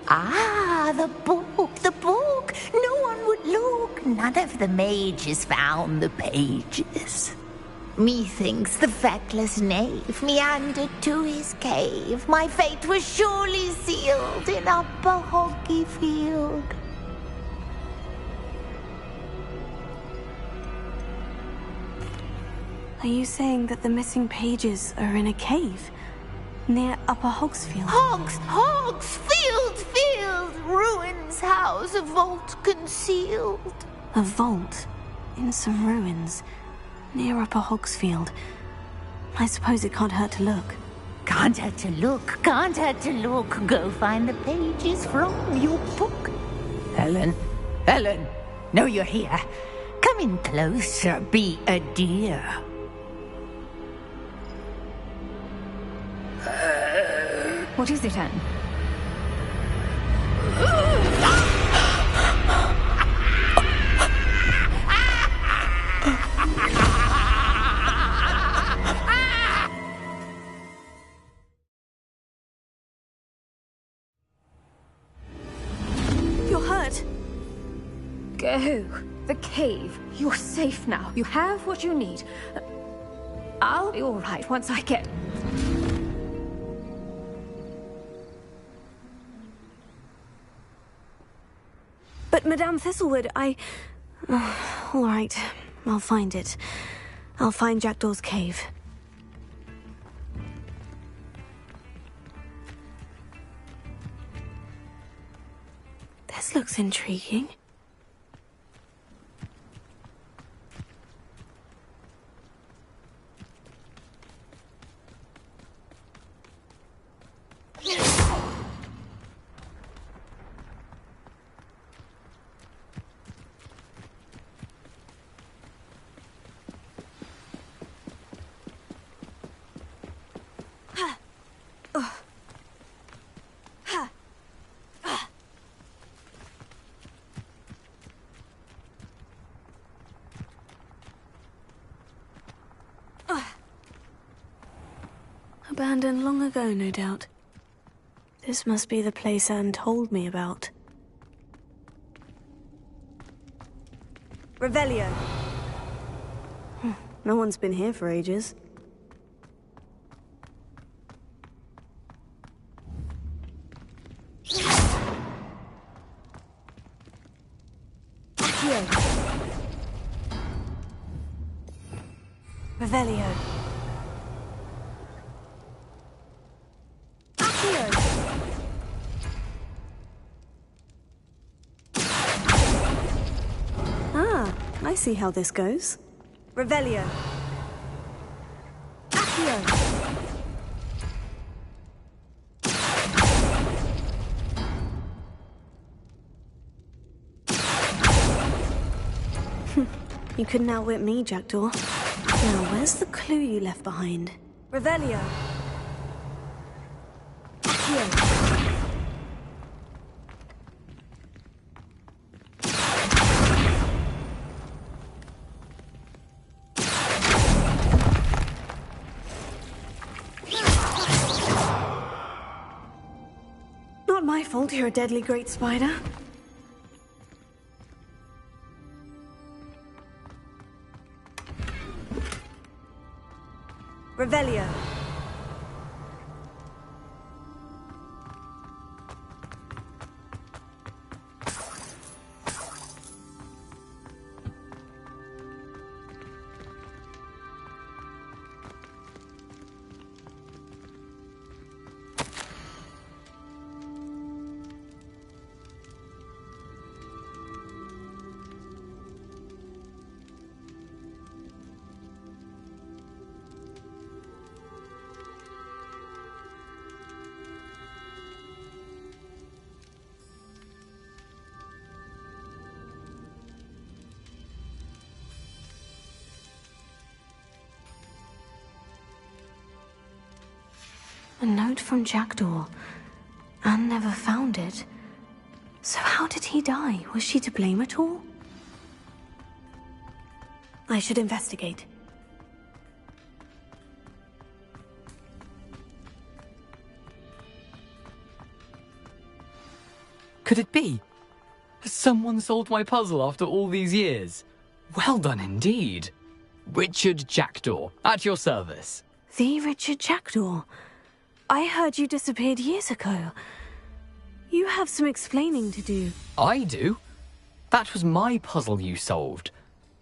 Ah, the book, the book. No one would look. None of the mages found the pages. Methinks the feckless knave meandered to his cave. My fate was surely sealed in Upper Hoggyfield. Are you saying that the missing pages are in a cave? Near Upper Hogsfield? Hogsfield! Ruins house, a vault concealed. A vault? In some ruins? Near Upper Hogsfield? I suppose it can't hurt to look. Can't hurt to look, can't hurt to look. Go find the pages from your book. Helen, know you're here. Come in closer, be a dear. What is it, Anne? You're hurt. Go. The cave. You're safe now. You have what you need. I'll be all right once I get... But Madame Thistlewood, all right, I'll find it. I'll find Jackdaw's cave. This looks intriguing. Abandoned long ago, no doubt. This must be the place Anne told me about. Revelio. No one's been here for ages. Revelio. Ah, I see how this goes. Revelio. Accio. You couldn't outwit me, Jackdaw. Now, where's the clue you left behind? Revelio. Here. Not my fault you're a deadly great spider. Revelio. A note from Jackdaw. Anne never found it. So how did he die? Was she to blame at all? I should investigate. Could it be? Has someone solved my puzzle after all these years? Well done indeed. Richard Jackdaw, at your service. The Richard Jackdaw? I heard you disappeared years ago. You have some explaining to do. I do? That was my puzzle you solved.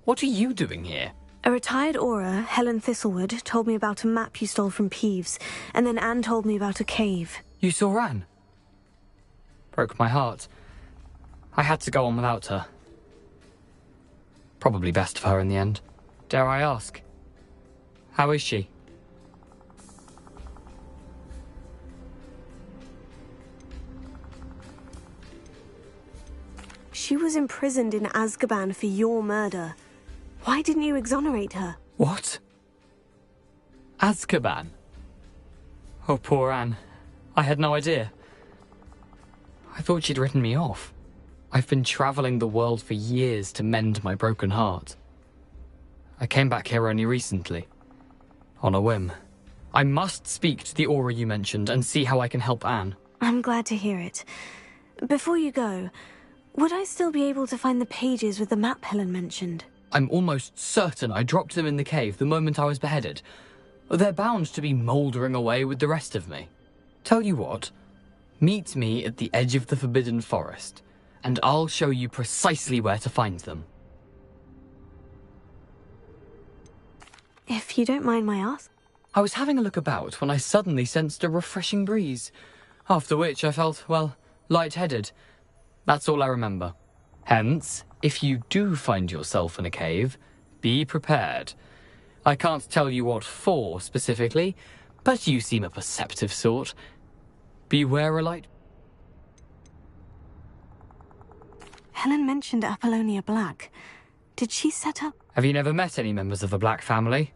What are you doing here? A retired Aura, Helen Thistlewood, told me about a map you stole from Peeves, and then Anne told me about a cave. You saw Anne? Broke my heart. I had to go on without her. Probably best for her in the end. Dare I ask? How is she? She was imprisoned in Azkaban for your murder. Why didn't you exonerate her? What? Azkaban? Oh, poor Anne. I had no idea. I thought she'd written me off. I've been travelling the world for years to mend my broken heart. I came back here only recently. On a whim. I must speak to the Aura you mentioned and see how I can help Anne. I'm glad to hear it. Before you go, would I still be able to find the pages with the map Helen mentioned? I'm almost certain I dropped them in the cave the moment I was beheaded. They're bound to be mouldering away with the rest of me. Tell you what, meet me at the edge of the Forbidden Forest, and I'll show you precisely where to find them. If you don't mind my ask. I was having a look about when I suddenly sensed a refreshing breeze, after which I felt, well, lightheaded. That's all I remember. Hence, if you do find yourself in a cave, be prepared. I can't tell you what for specifically, but you seem a perceptive sort. Beware a light. Helen mentioned Apollonia Black. Did she set up? Have you never met any members of the Black family?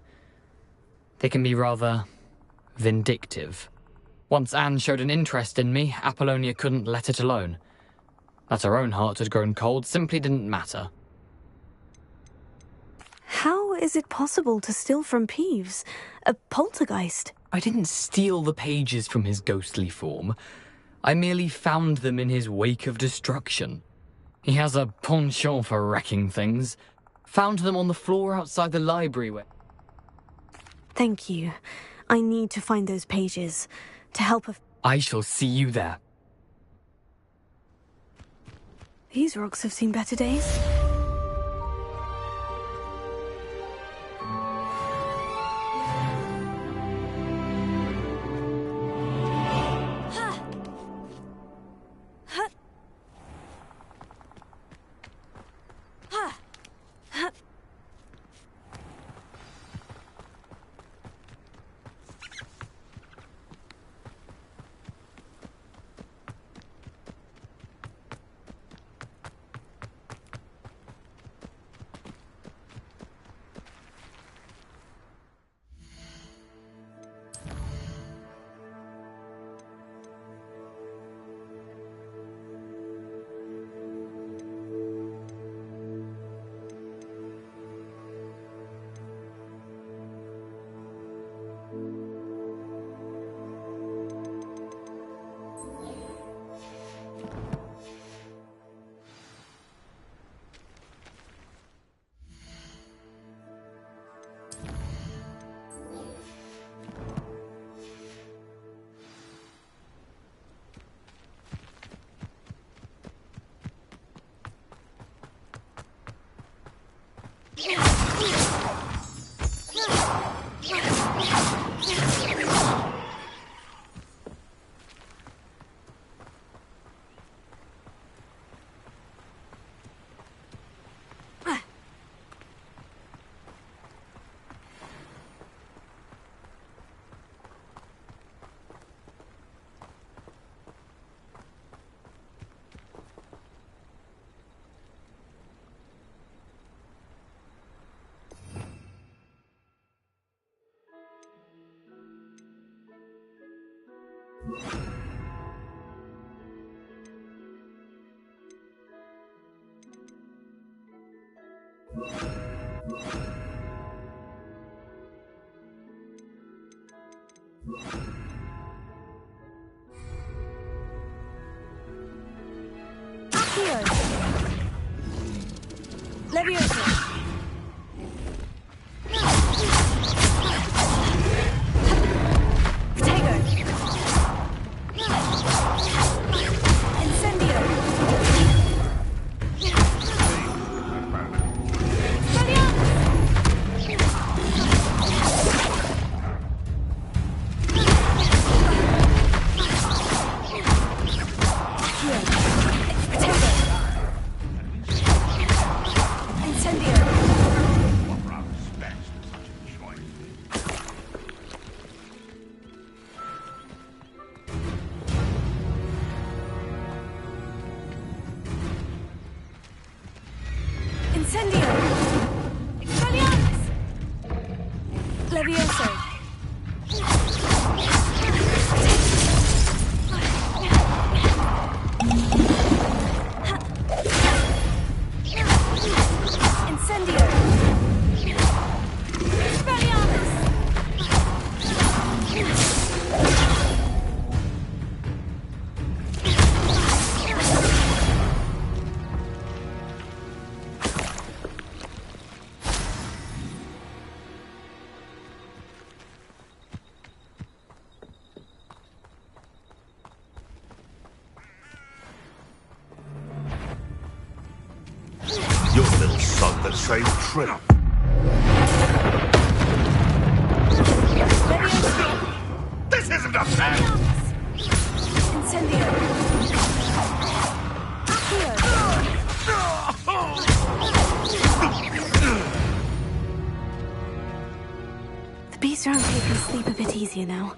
They can be rather vindictive. Once Anne showed an interest in me, Apollonia couldn't let it alone. That her own heart had grown cold simply didn't matter. How is it possible to steal from Peeves? A poltergeist? I didn't steal the pages from his ghostly form. I merely found them in his wake of destruction. He has a penchant for wrecking things. Found them on the floor outside the library where... Thank you. I need to find those pages. To help I shall see you there. These rocks have seen better days. Leviosa! Your little son that saved trip. This isn't a fan! The beast around here can sleep a bit easier now.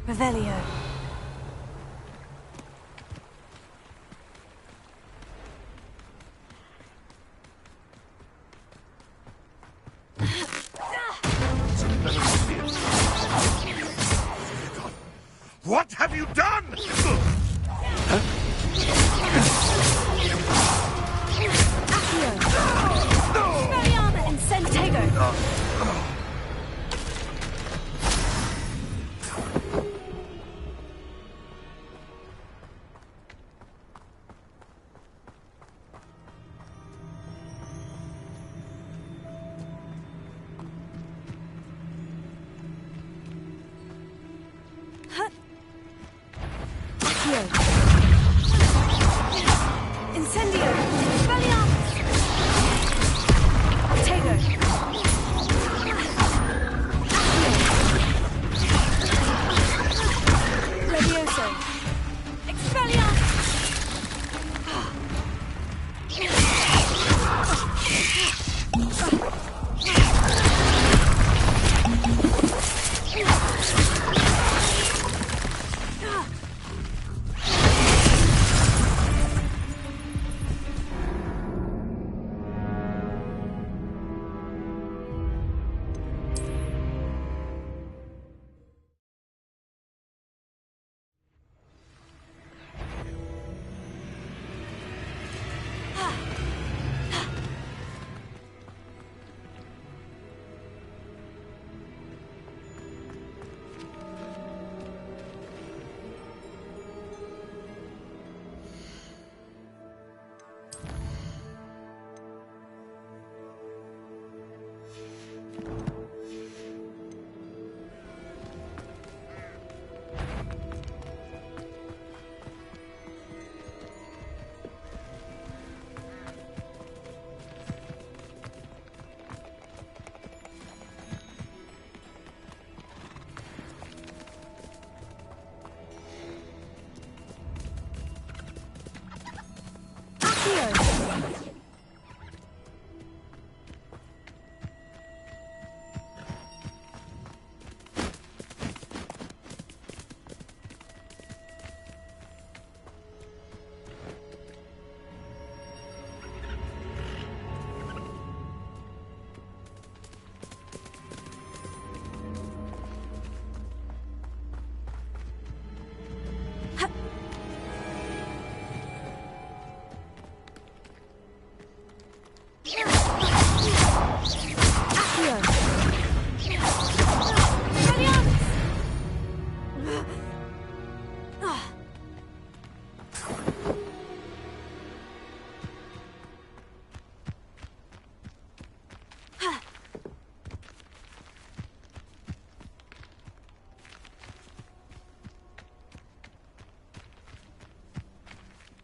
Revelio. What have you done?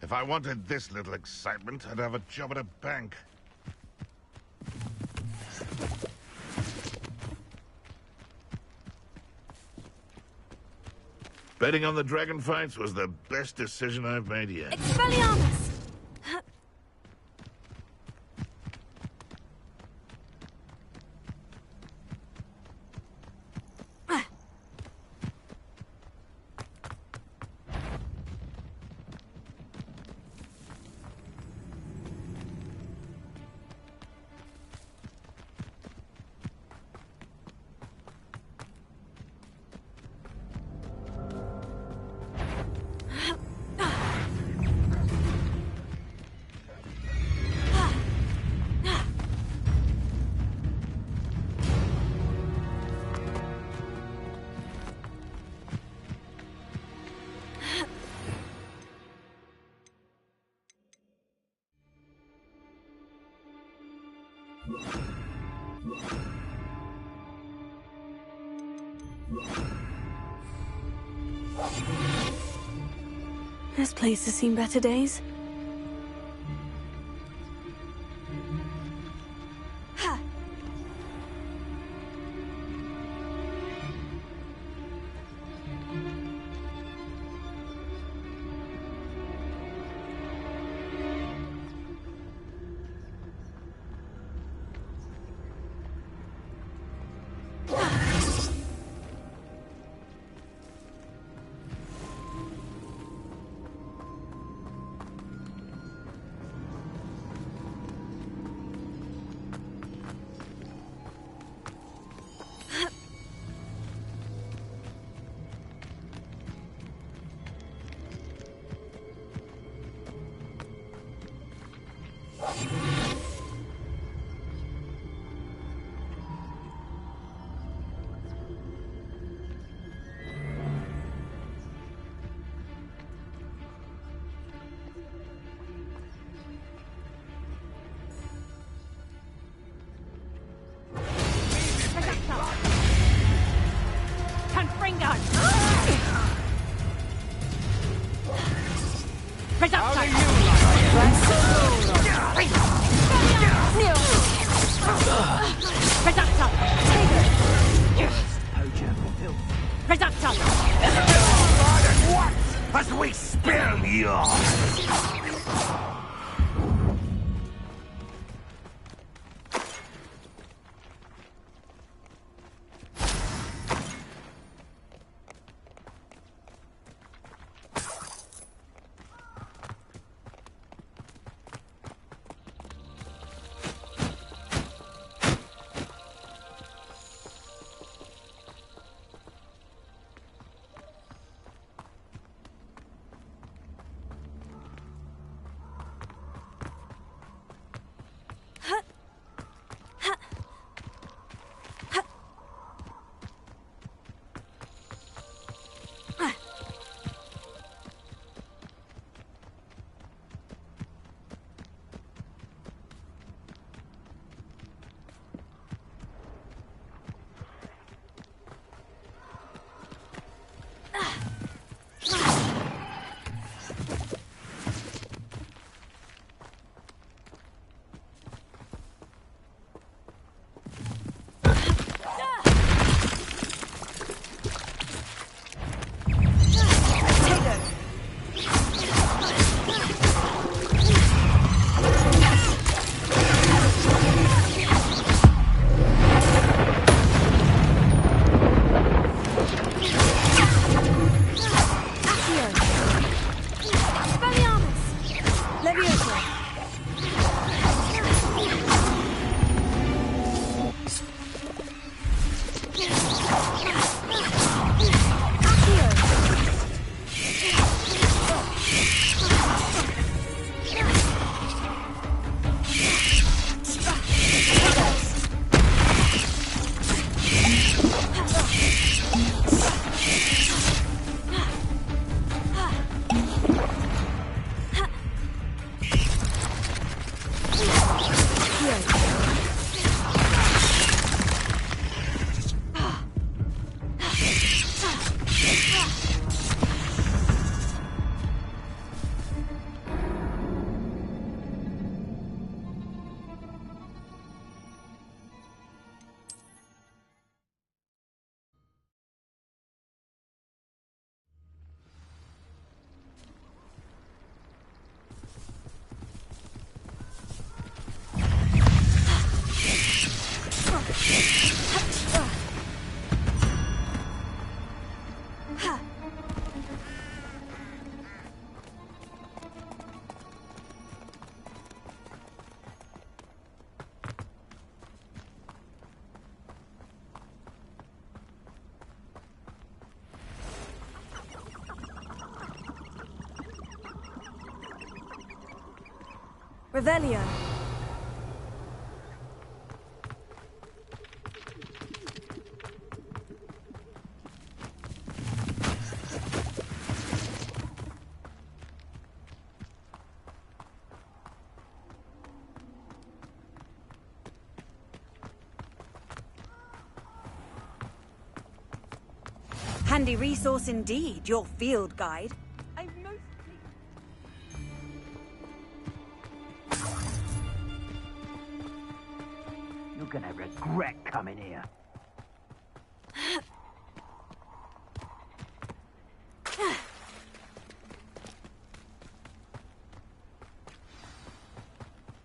If I wanted this little excitement, I'd have a job at a bank. Betting on the dragon fights was the best decision I've made yet. Expelliarmus! This place has seen better days. As we spill yours! Revelio. Handy resource indeed, your field guide. You're gonna regret coming here.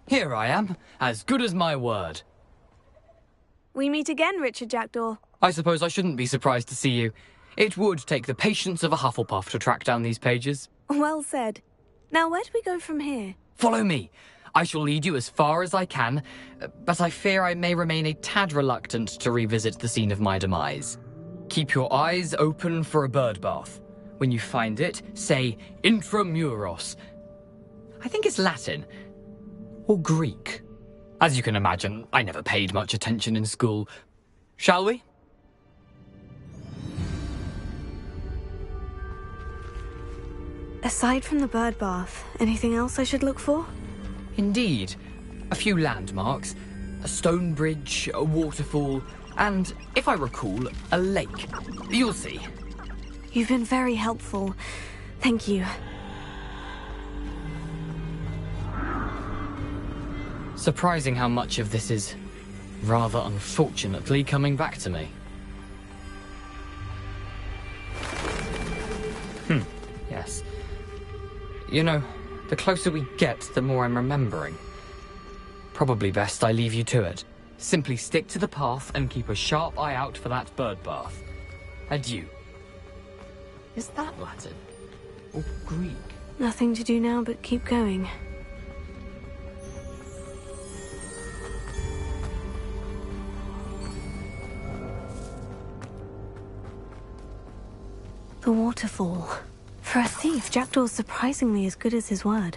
Here I am, as good as my word. We meet again, Richard Jackdaw. I suppose I shouldn't be surprised to see you. It would take the patience of a Hufflepuff to track down these pages. Well said. Now, where do we go from here? Follow me. I shall lead you as far as I can, but I fear I may remain a tad reluctant to revisit the scene of my demise. Keep your eyes open for a bird bath. When you find it, say intramuros. I think it's Latin. Or Greek. As you can imagine, I never paid much attention in school. Shall we? Aside from the bird bath, anything else I should look for? Indeed. A few landmarks, a stone bridge, a waterfall, and, if I recall, a lake. You'll see. You've been very helpful. Thank you. Surprising how much of this is, rather unfortunately, coming back to me. Yes. You know, the closer we get, the more I'm remembering. Probably best I leave you to it. Simply stick to the path and keep a sharp eye out for that bird bath. Adieu. Is that Latin? Or Greek? Nothing to do now but keep going. The waterfall. For a thief, Jackdaw's surprisingly as good as his word.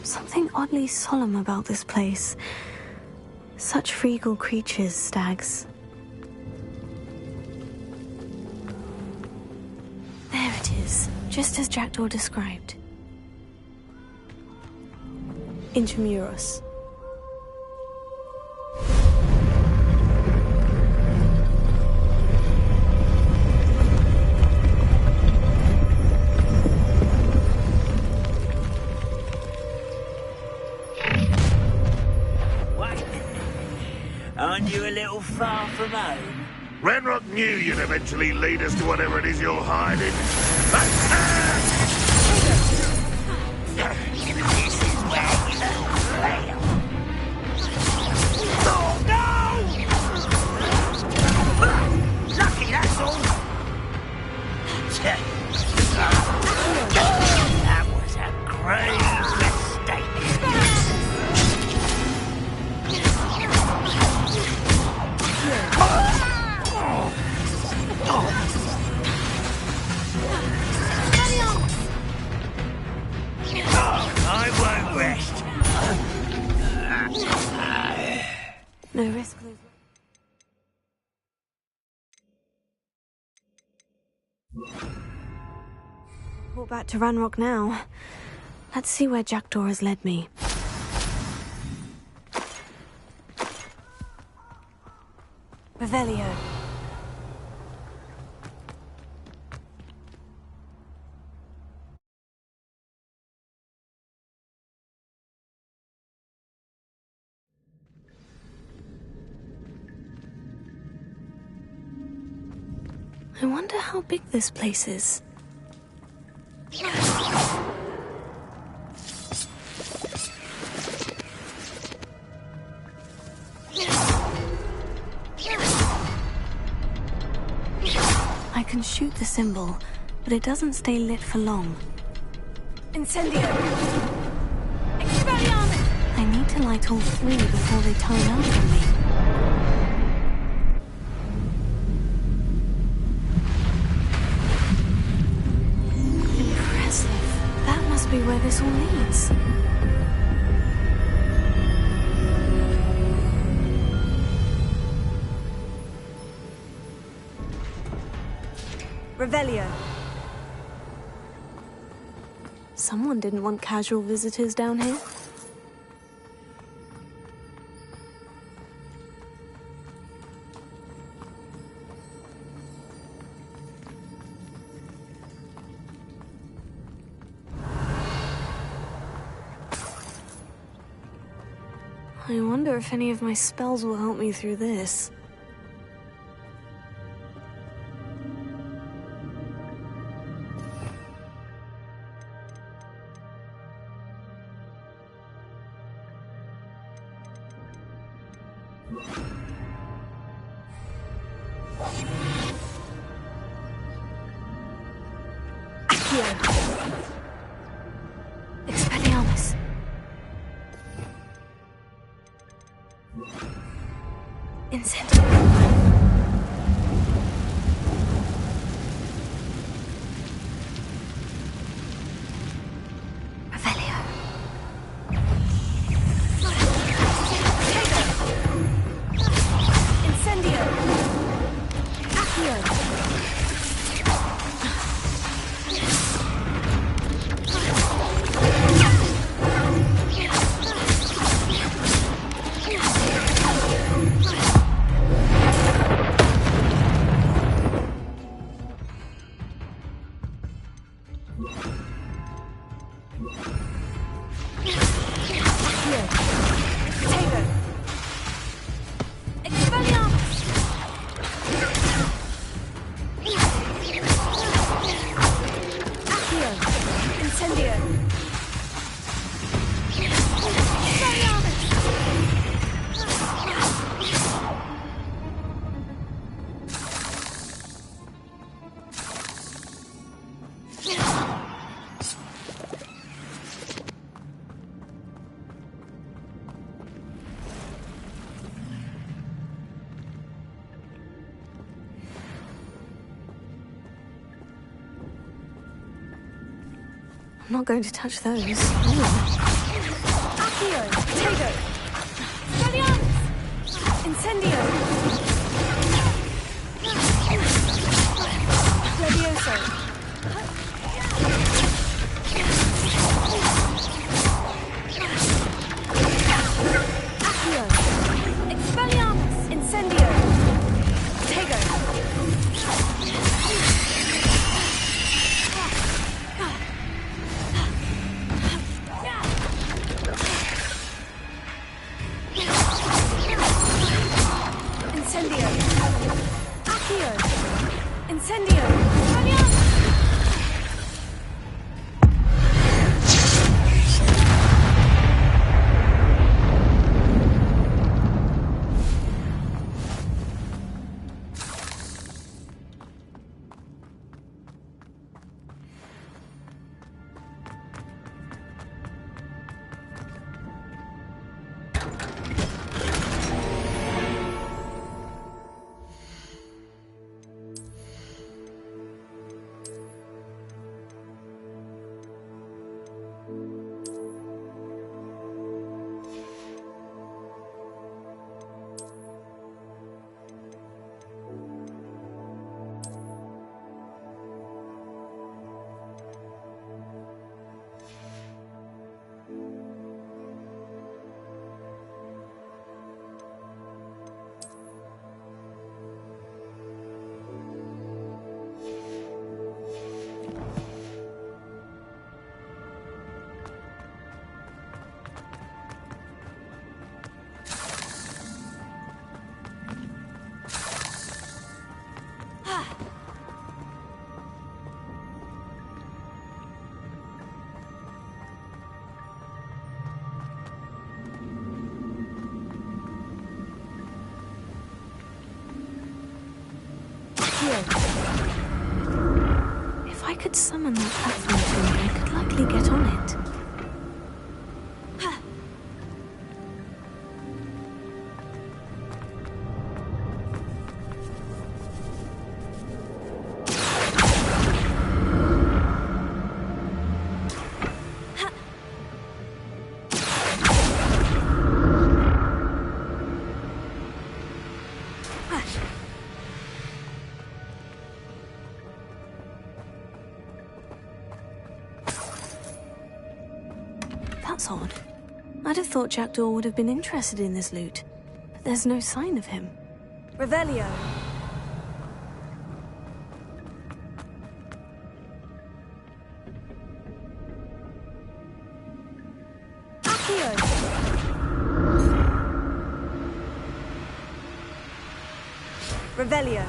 Something oddly solemn about this place. Such regal creatures, stags. There it is, just as Jackdaw described. Intramuros. Aren't you a little far from home? Renrock knew you'd eventually lead us to whatever it is you're hiding. This is where you fail. Oh, no! Lucky, that's all. That was a grave mistake. I won't rest. No risk. Walk back to Ranrock now. Let's see where Jackdaw has led me. Revelio. I wonder how big this place is. I can shoot the symbol, but it doesn't stay lit for long. Incendio! Expelliarmus! I need to light all three before they turn out on me. Impressive. That must be where this all leads. Revelio. Someone didn't want casual visitors down here. I wonder if any of my spells will help me through this. Expelliarmus. Incendio. Revelio. Incendio. Accio. I'm not going to touch those. Accio. Tego. Expelliarmus. Incendio. Levioso. Accio. Expelliarmus. Incendio. Tego. Incendio. If I could summon that platform to me, I could likely get on it. That's odd. I'd have thought Jackdaw would have been interested in this loot, but there's no sign of him. Revelio! Accio! Revelio!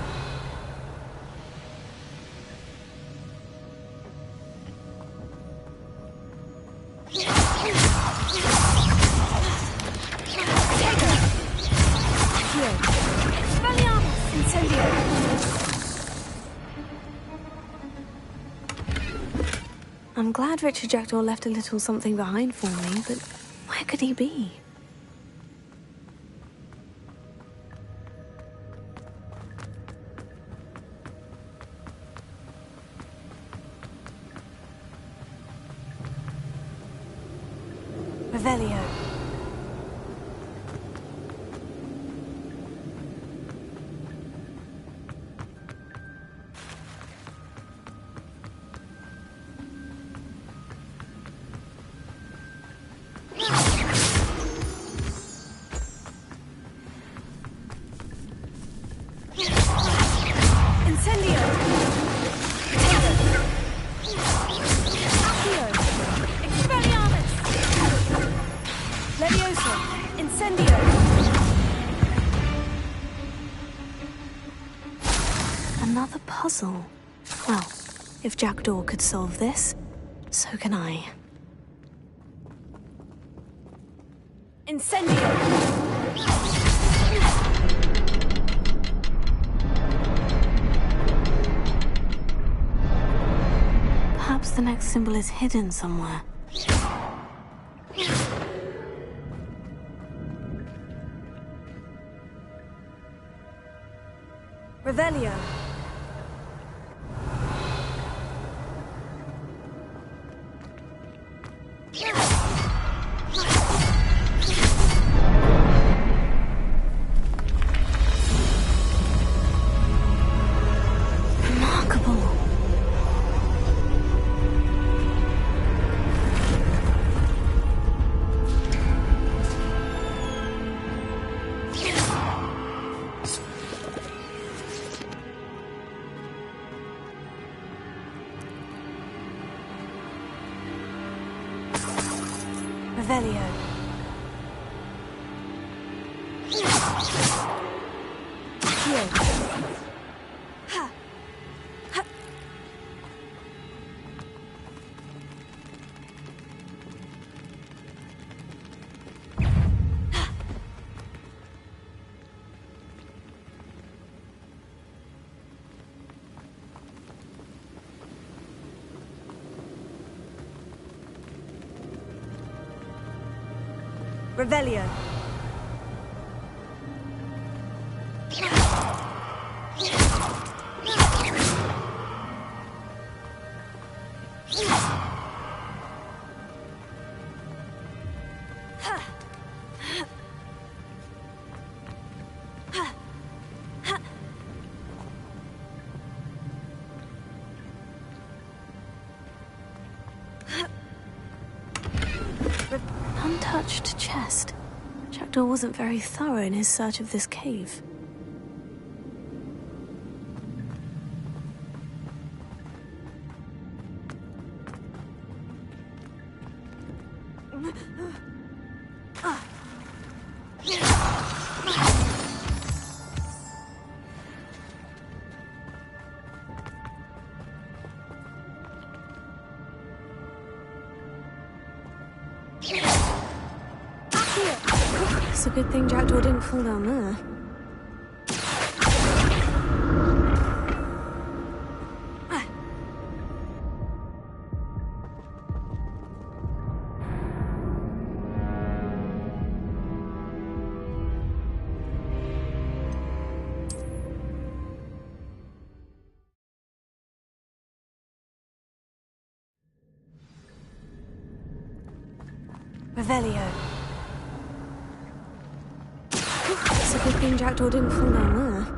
I'm glad Richard Jackdaw left a little something behind for me, but where could he be? Revelio. Another puzzle. Well, if Jackdaw could solve this, so can I. Incendio! Perhaps the next symbol is hidden somewhere. Revelio. Revelio. Revelio. Untouched chest. Jackdaw wasn't very thorough in his search of this cave. It's a good thing Jackdaw didn't fall down there. Revelio. It's a good thing Jackdaw didn't fall down there.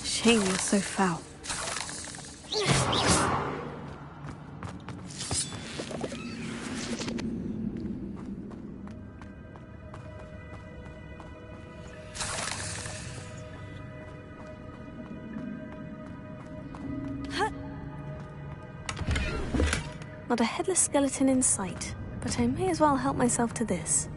Shame you're so foul. Not a headless skeleton in sight, but I may as well help myself to this.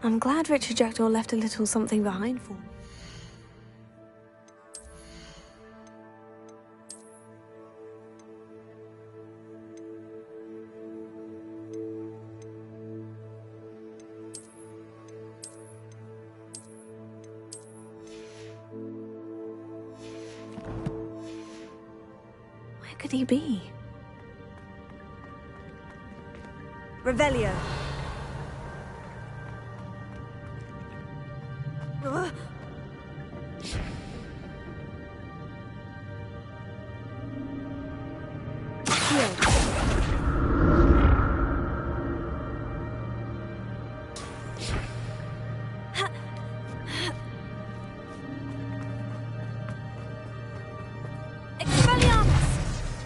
I'm glad Richard Jackdaw left a little something behind for me. Where could he be? Revelio.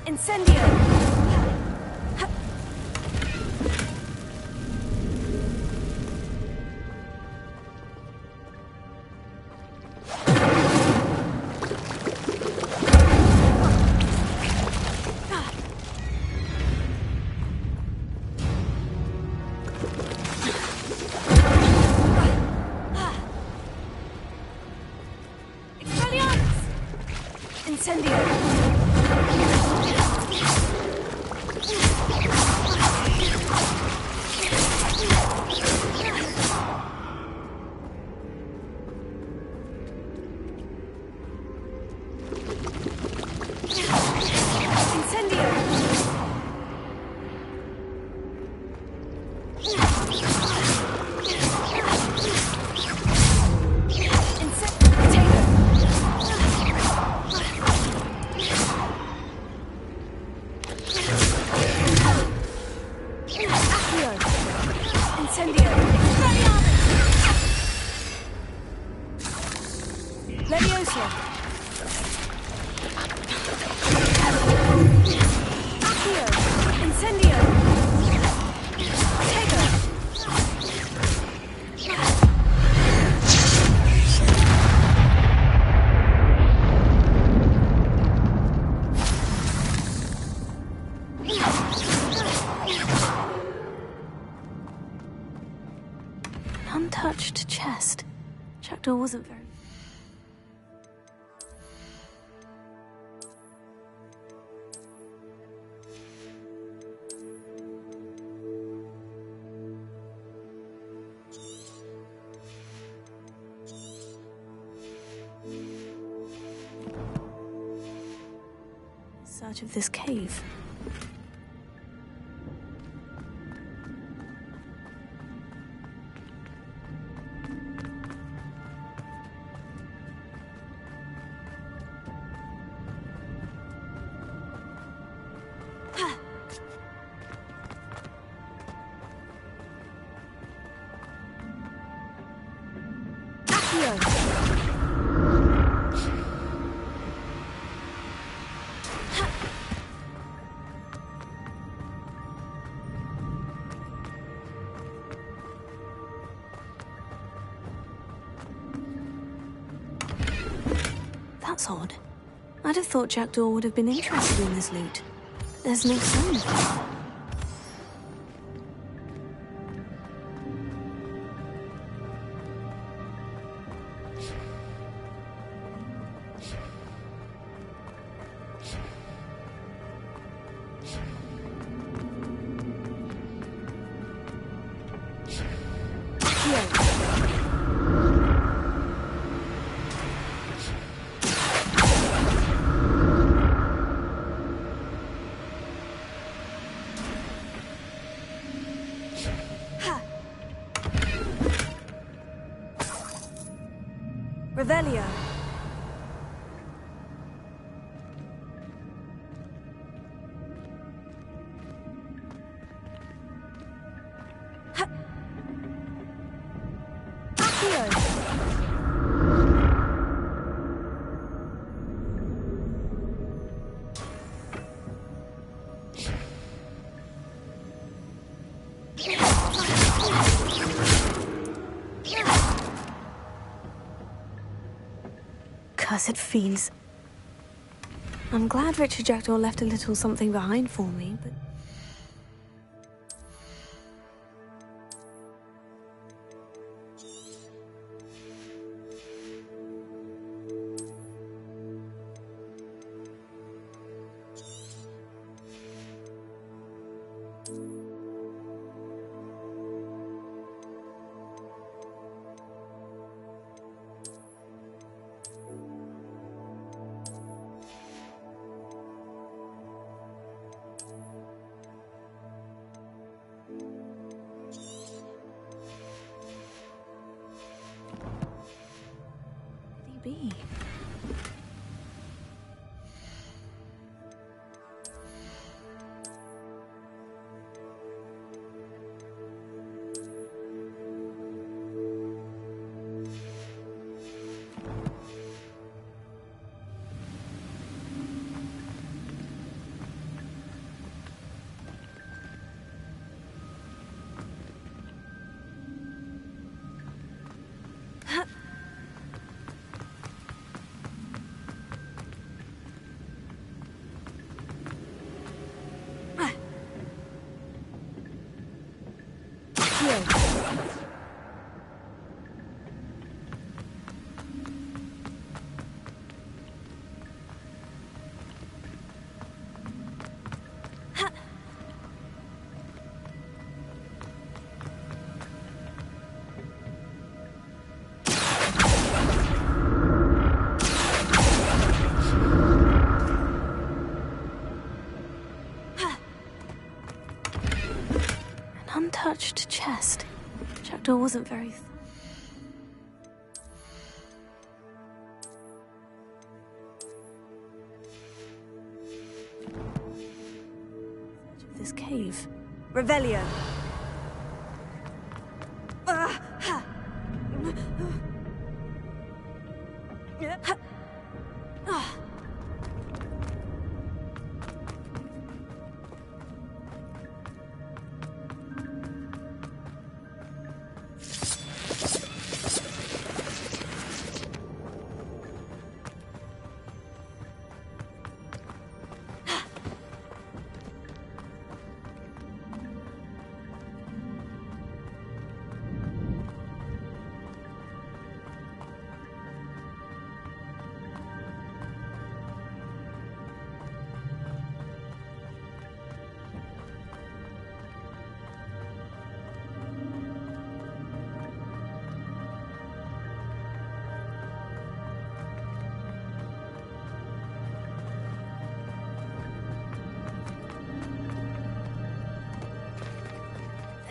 Incendio! Untouched chest. Jackdaw wasn't very... Search of this cave. That's odd. I'd have thought Jackdaw would have been interested in this loot. There's no sign of him. Revelio. Cursed fiends. I'm glad Richard Jackdaw left a little something behind for me, but... be? Untouched chest. Jackdaw wasn't very... this cave. Revelio.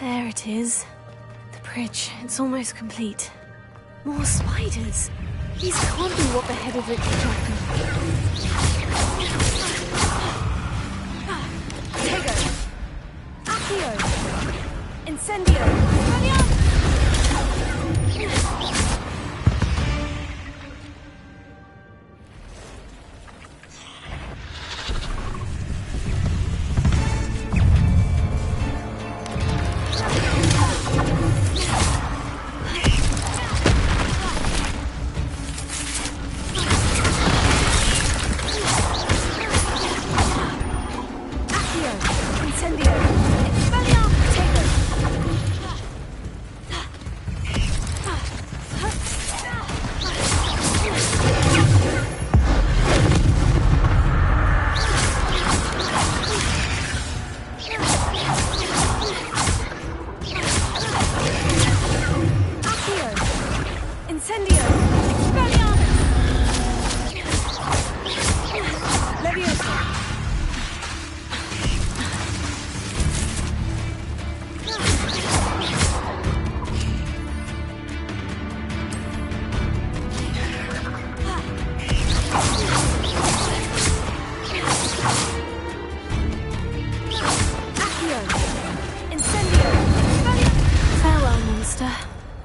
There it is. The bridge. It's almost complete. More spiders. These can't be what the head of Richard Jackdaw. Tego. Accio. Incendio.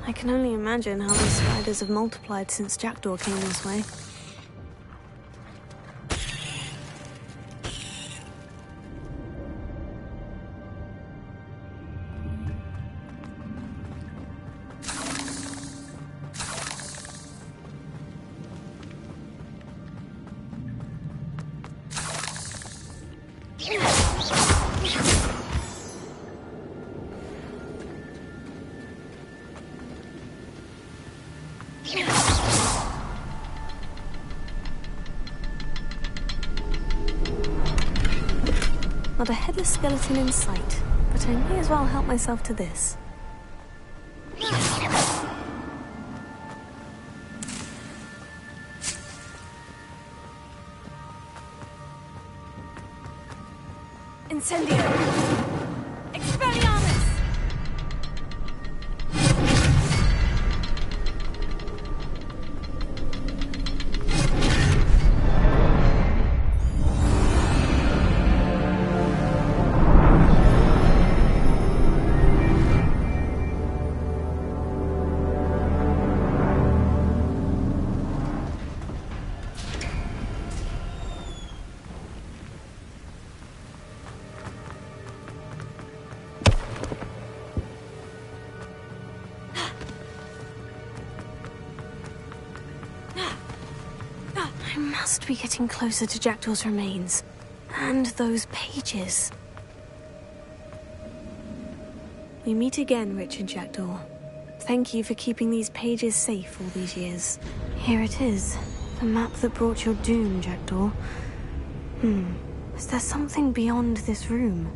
I can only imagine how these spiders have multiplied since Jackdaw came this way. Not a headless skeleton in sight, but I may as well help myself to this. Incendio! Expelliarmus! I must be getting closer to Jackdaw's remains. And those pages. We meet again, Richard Jackdaw. Thank you for keeping these pages safe all these years. Here it is. The map that brought your doom, Jackdaw. Is there something beyond this room?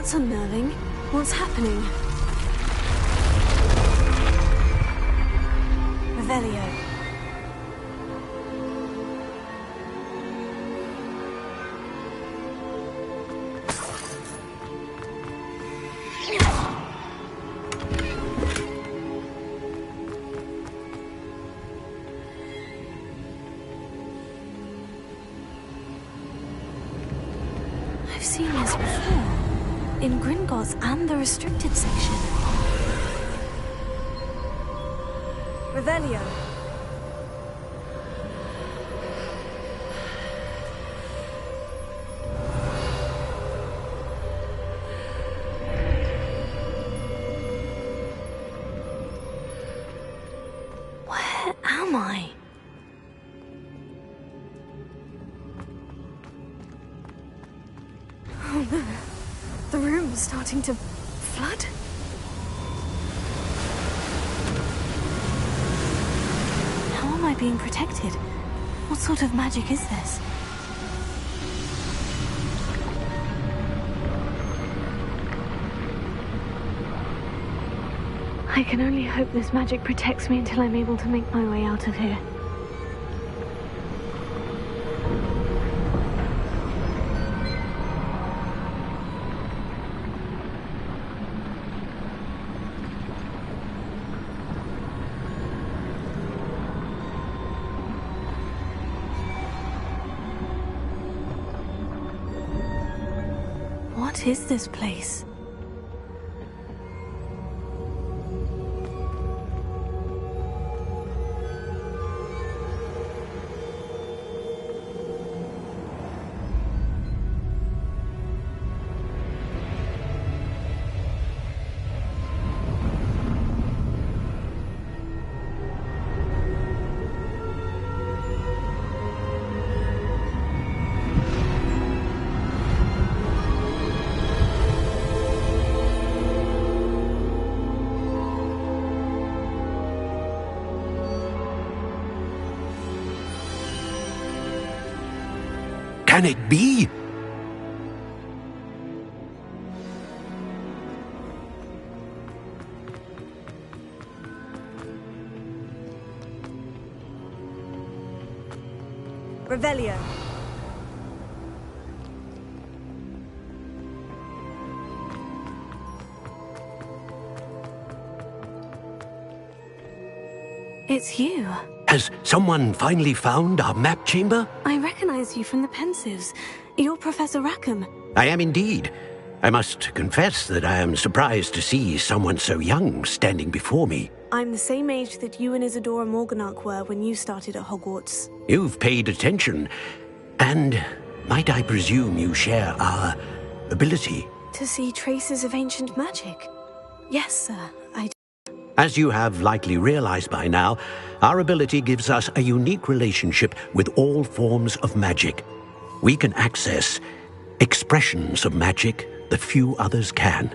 That's unnerving. What's happening? Revelio. I've seen this before. In Gringotts and the restricted section. Revelio. Where am I? Oh no. The room is starting to flood. How am I being protected? What sort of magic is this? I can only hope this magic protects me until I'm able to make my way out of here. What is this place? Can it be? Revelio. It's you. Has someone finally found our map chamber? I recognize you from the Pensives. You're Professor Rackham. I am indeed. I must confess that I am surprised to see someone so young standing before me. I'm the same age that you and Isadora Morganach were when you started at Hogwarts. You've paid attention. And might I presume you share our ability? To see traces of ancient magic? Yes, sir, I do. As you have likely realized by now, our ability gives us a unique relationship with all forms of magic. We can access expressions of magic that few others can.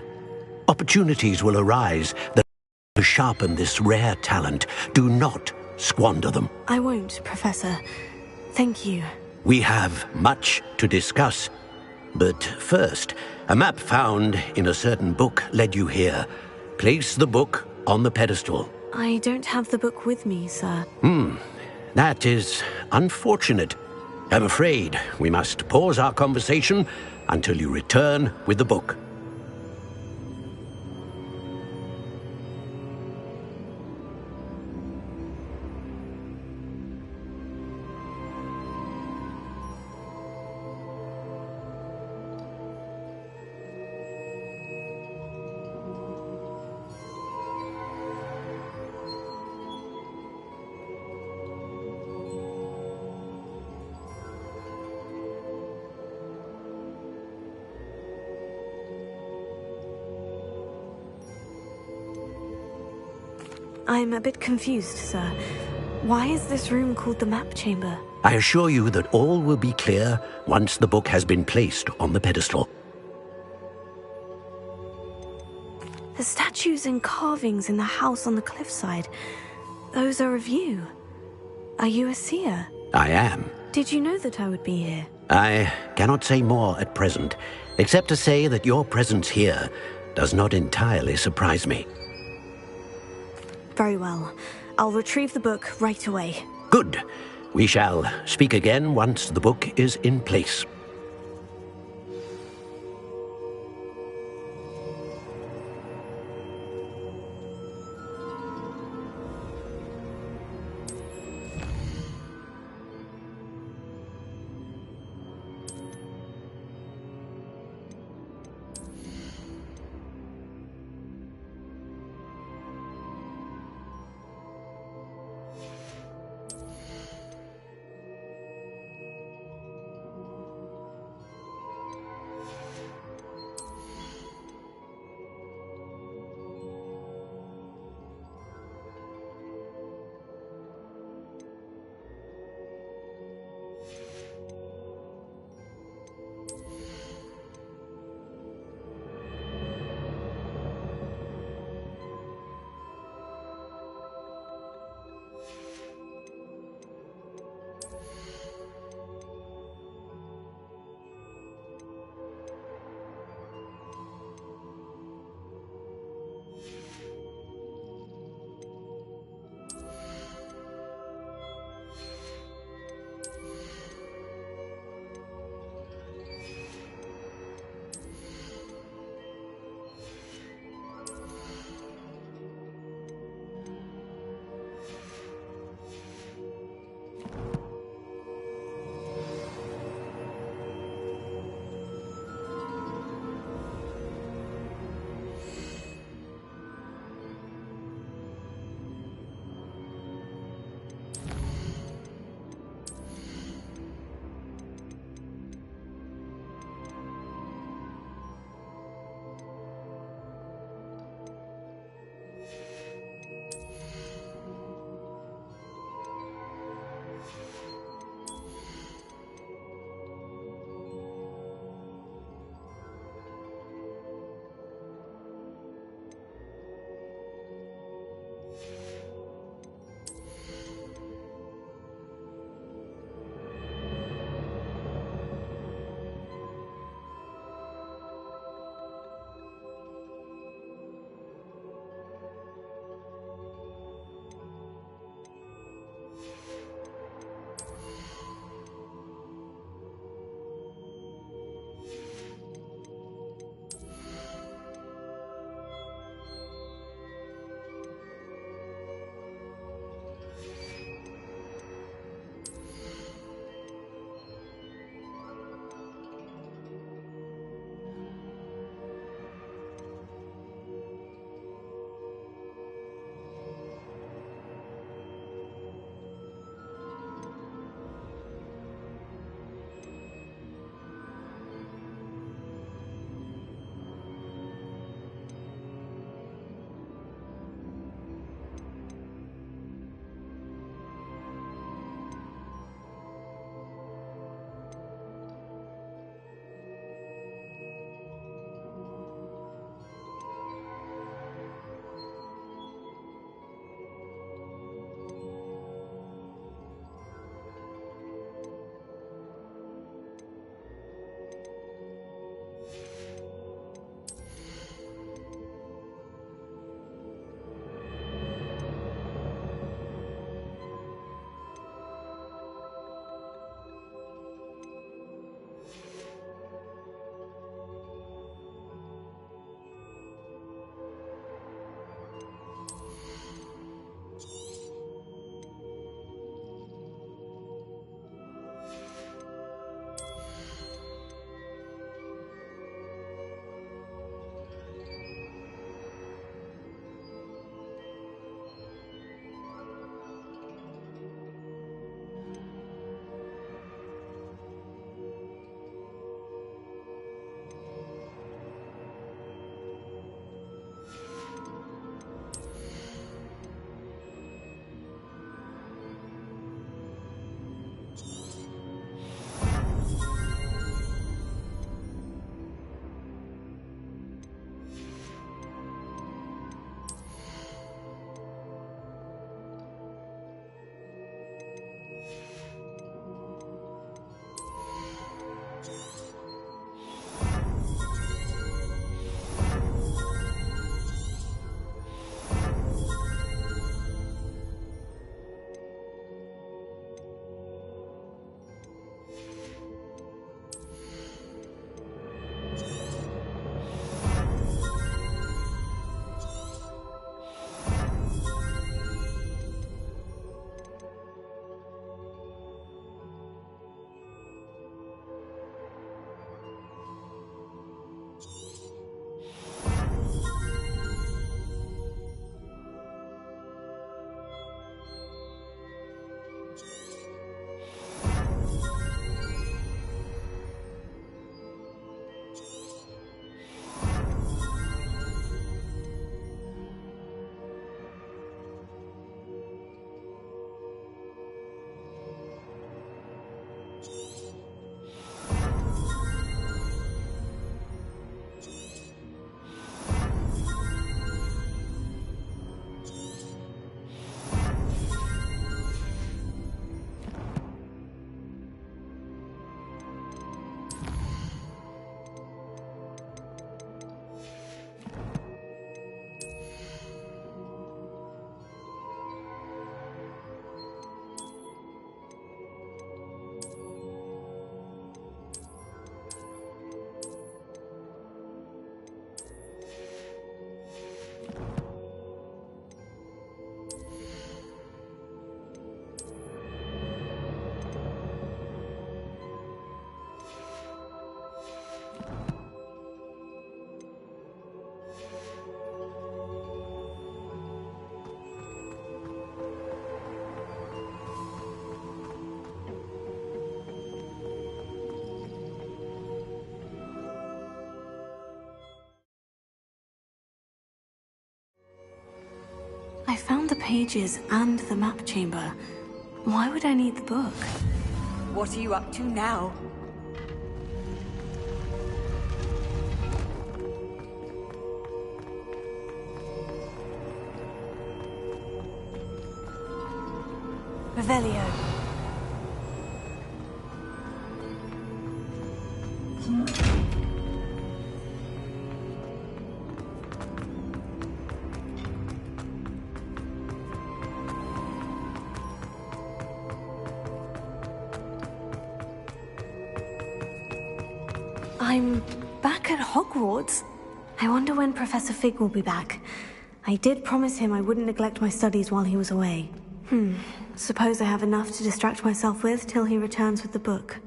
Opportunities will arise that to sharpen this rare talent. Do not squander them. I won't, Professor. Thank you. We have much to discuss. But first, a map found in a certain book led you here. Place the book on the pedestal. I don't have the book with me, sir. That is unfortunate. I'm afraid we must pause our conversation until you return with the book. I'm a bit confused, sir. Why is this room called the map chamber? I assure you that all will be clear once the book has been placed on the pedestal. The statues and carvings in the house on the cliffside, those are of you. Are you a seer? I am. Did you know that I would be here? I cannot say more at present, except to say that your presence here does not entirely surprise me. Very well. I'll retrieve the book right away. Good. We shall speak again once the book is in place. the pages and the map chamber. Why would I need the book? What are you up to now? Revelio. I'm back at Hogwarts. I wonder when Professor Fig will be back. I did promise him I wouldn't neglect my studies while he was away. Suppose I have enough to distract myself with till he returns with the book.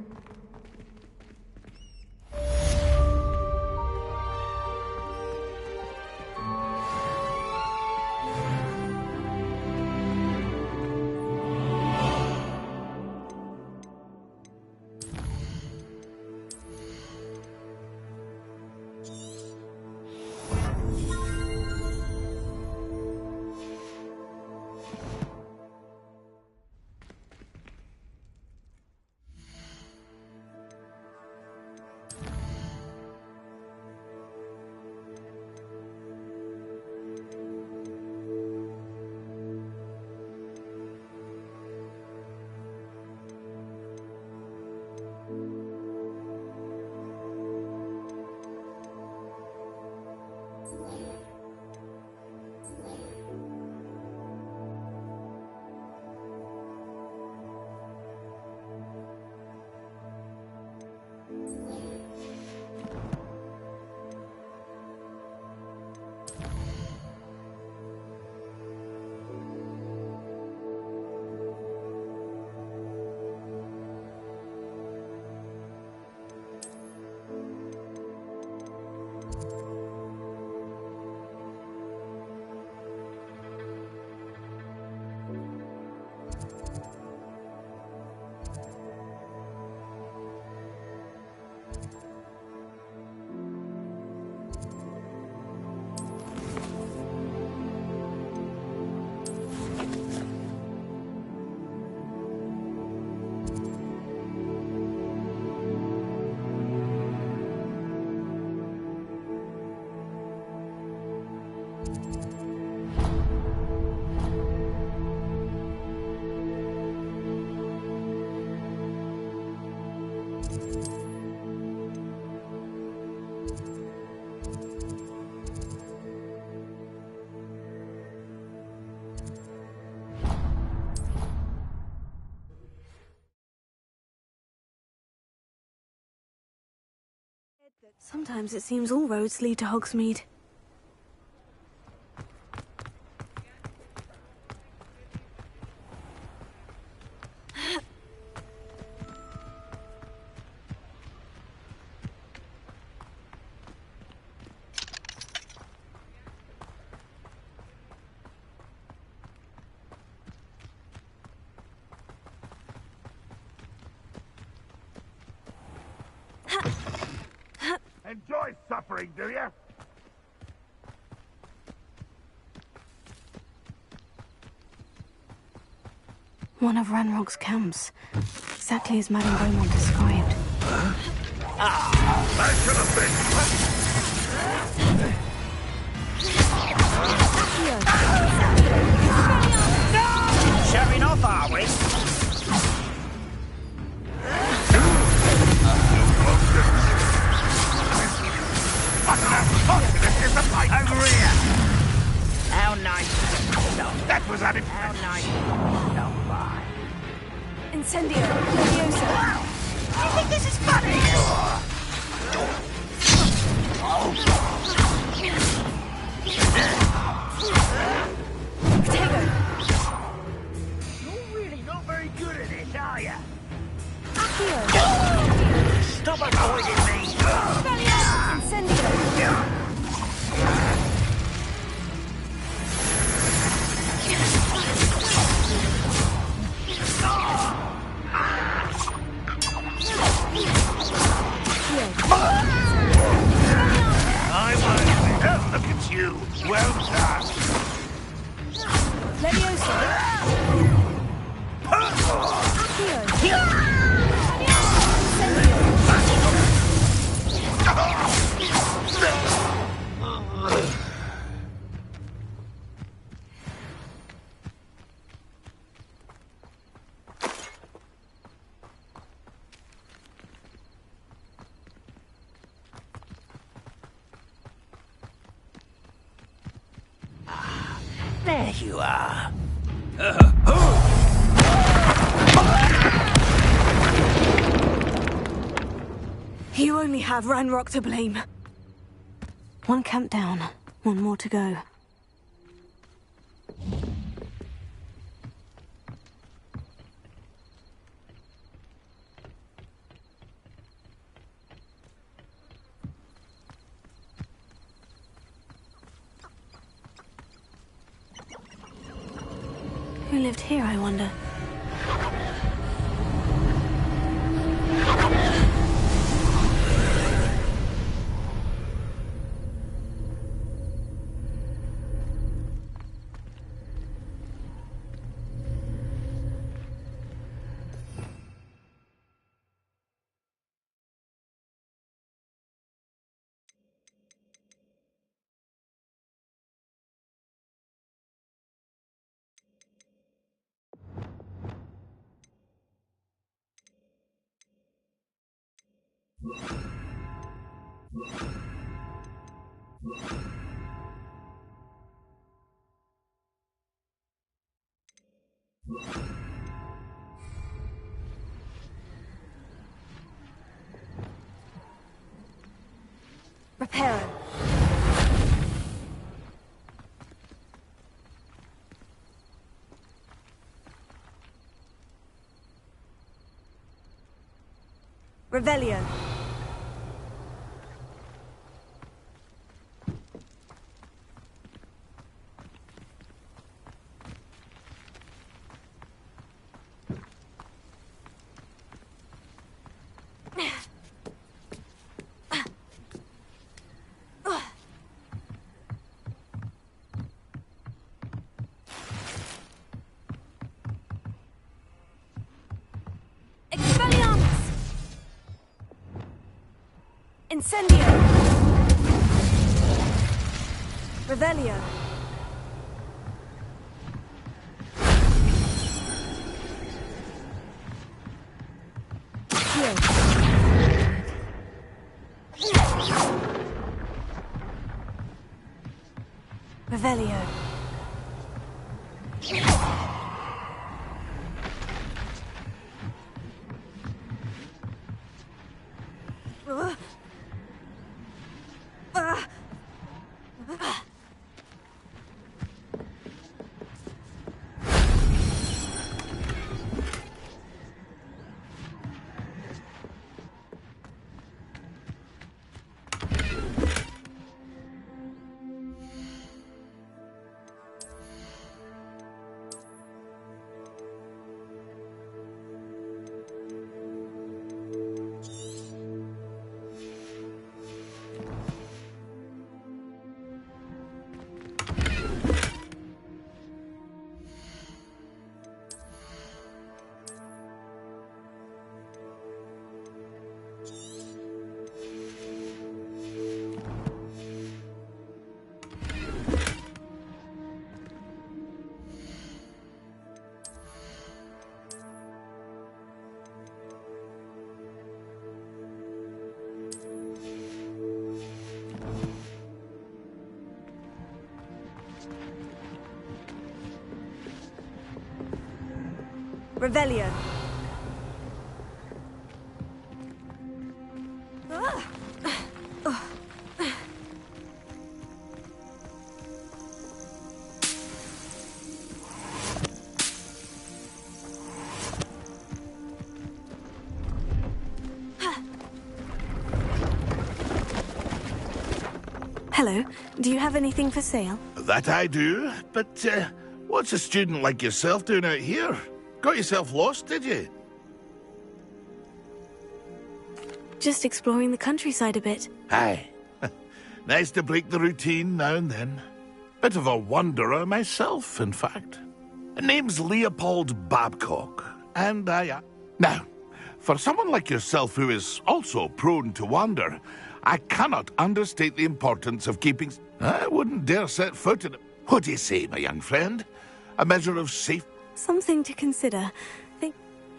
Sometimes it seems all roads lead to Hogsmeade. Enjoy suffering, do you? One of Ranrock's camps. Exactly as Madame Beaumont described. That should have been... Showing off, are we? Over here! How nice. No, that was unimpressive. How nice. No, bye. Incendio! Leviosa! You think this is funny? You're really not very good at this, are you? Accio! Stop avoiding me! Incendio! Look at you. Well done. There you are. You only have Ranrock to blame. One camp down, one more to go. Who lived here, I wonder? Reparo. Revelio. Incendio! Revelio! Revelio. Revelio. Hello. Do you have anything for sale? That I do, but what's a student like yourself doing out here? Got yourself lost, did you? Just exploring the countryside a bit. Aye. Nice to break the routine now and then. Bit of a wanderer myself, in fact. Name's Leopold Babcock, and Now, for someone like yourself who is also prone to wander, I cannot understate the importance of keeping... I wouldn't dare set foot in it. What do you say, my young friend? A measure of safe... Something to consider.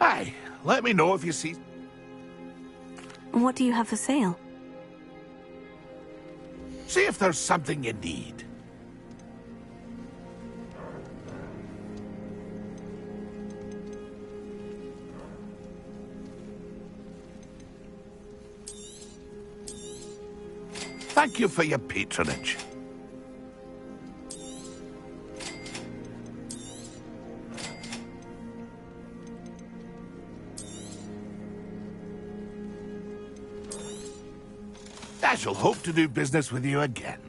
Aye, let me know if you see... What do you have for sale? See if there's something you need. Thank you for your patronage. I shall hope to do business with you again.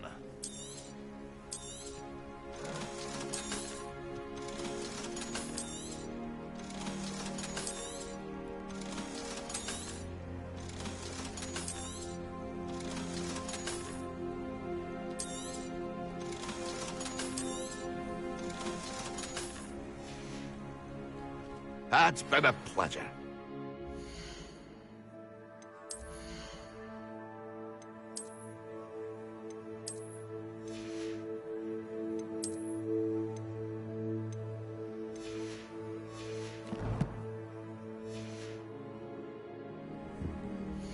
It's been a pleasure.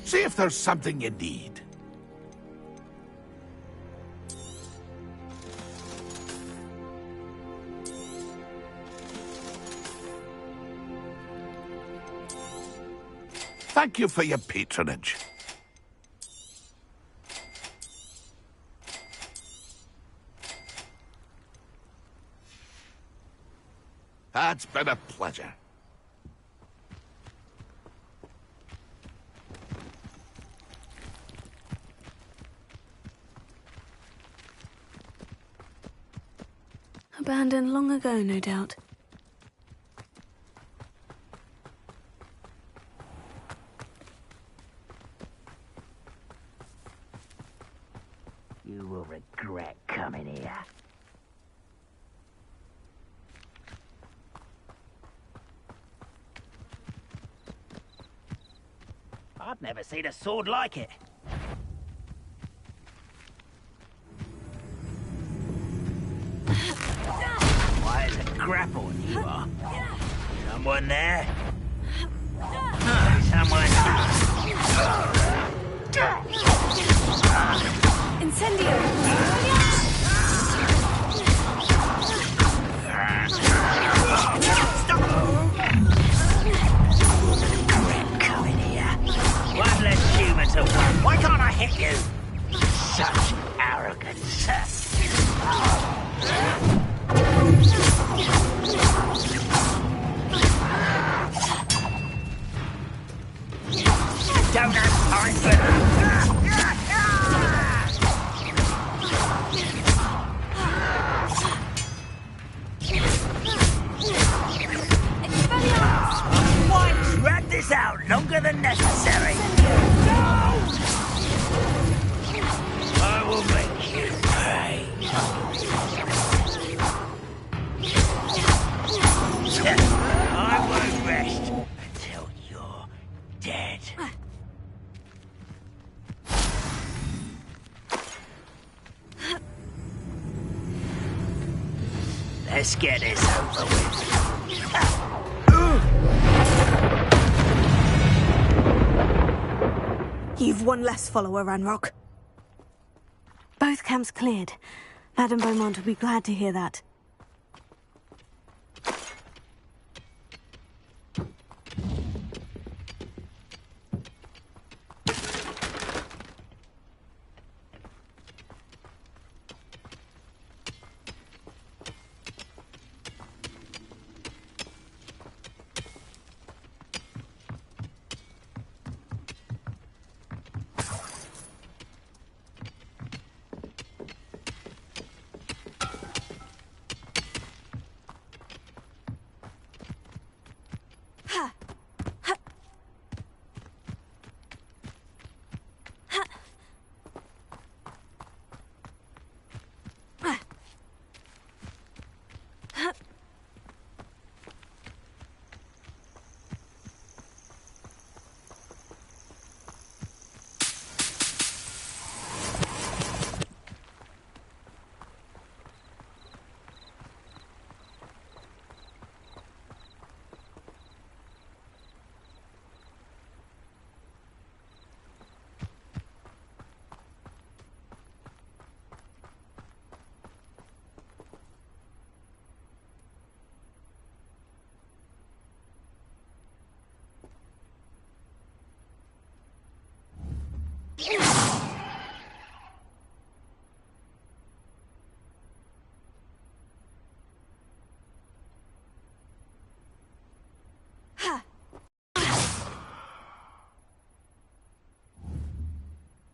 See if there's something you need. Thank you for your patronage. It's been a pleasure. Abandoned long ago, no doubt. You will regret coming here. I've never seen a sword like it. Why is it grappling you are? Someone there? Someone... Incendio! Coming here. One less human to one. Why can't I hit you? Such arrogance. Don't have time for that. Why drag this out longer than necessary? No! I will make you pay. I won't rest until you're dead. Let's get this over with. You've one less follower, Ranrock. Both camps cleared. Madame Beaumont would be glad to hear that.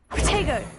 Protego!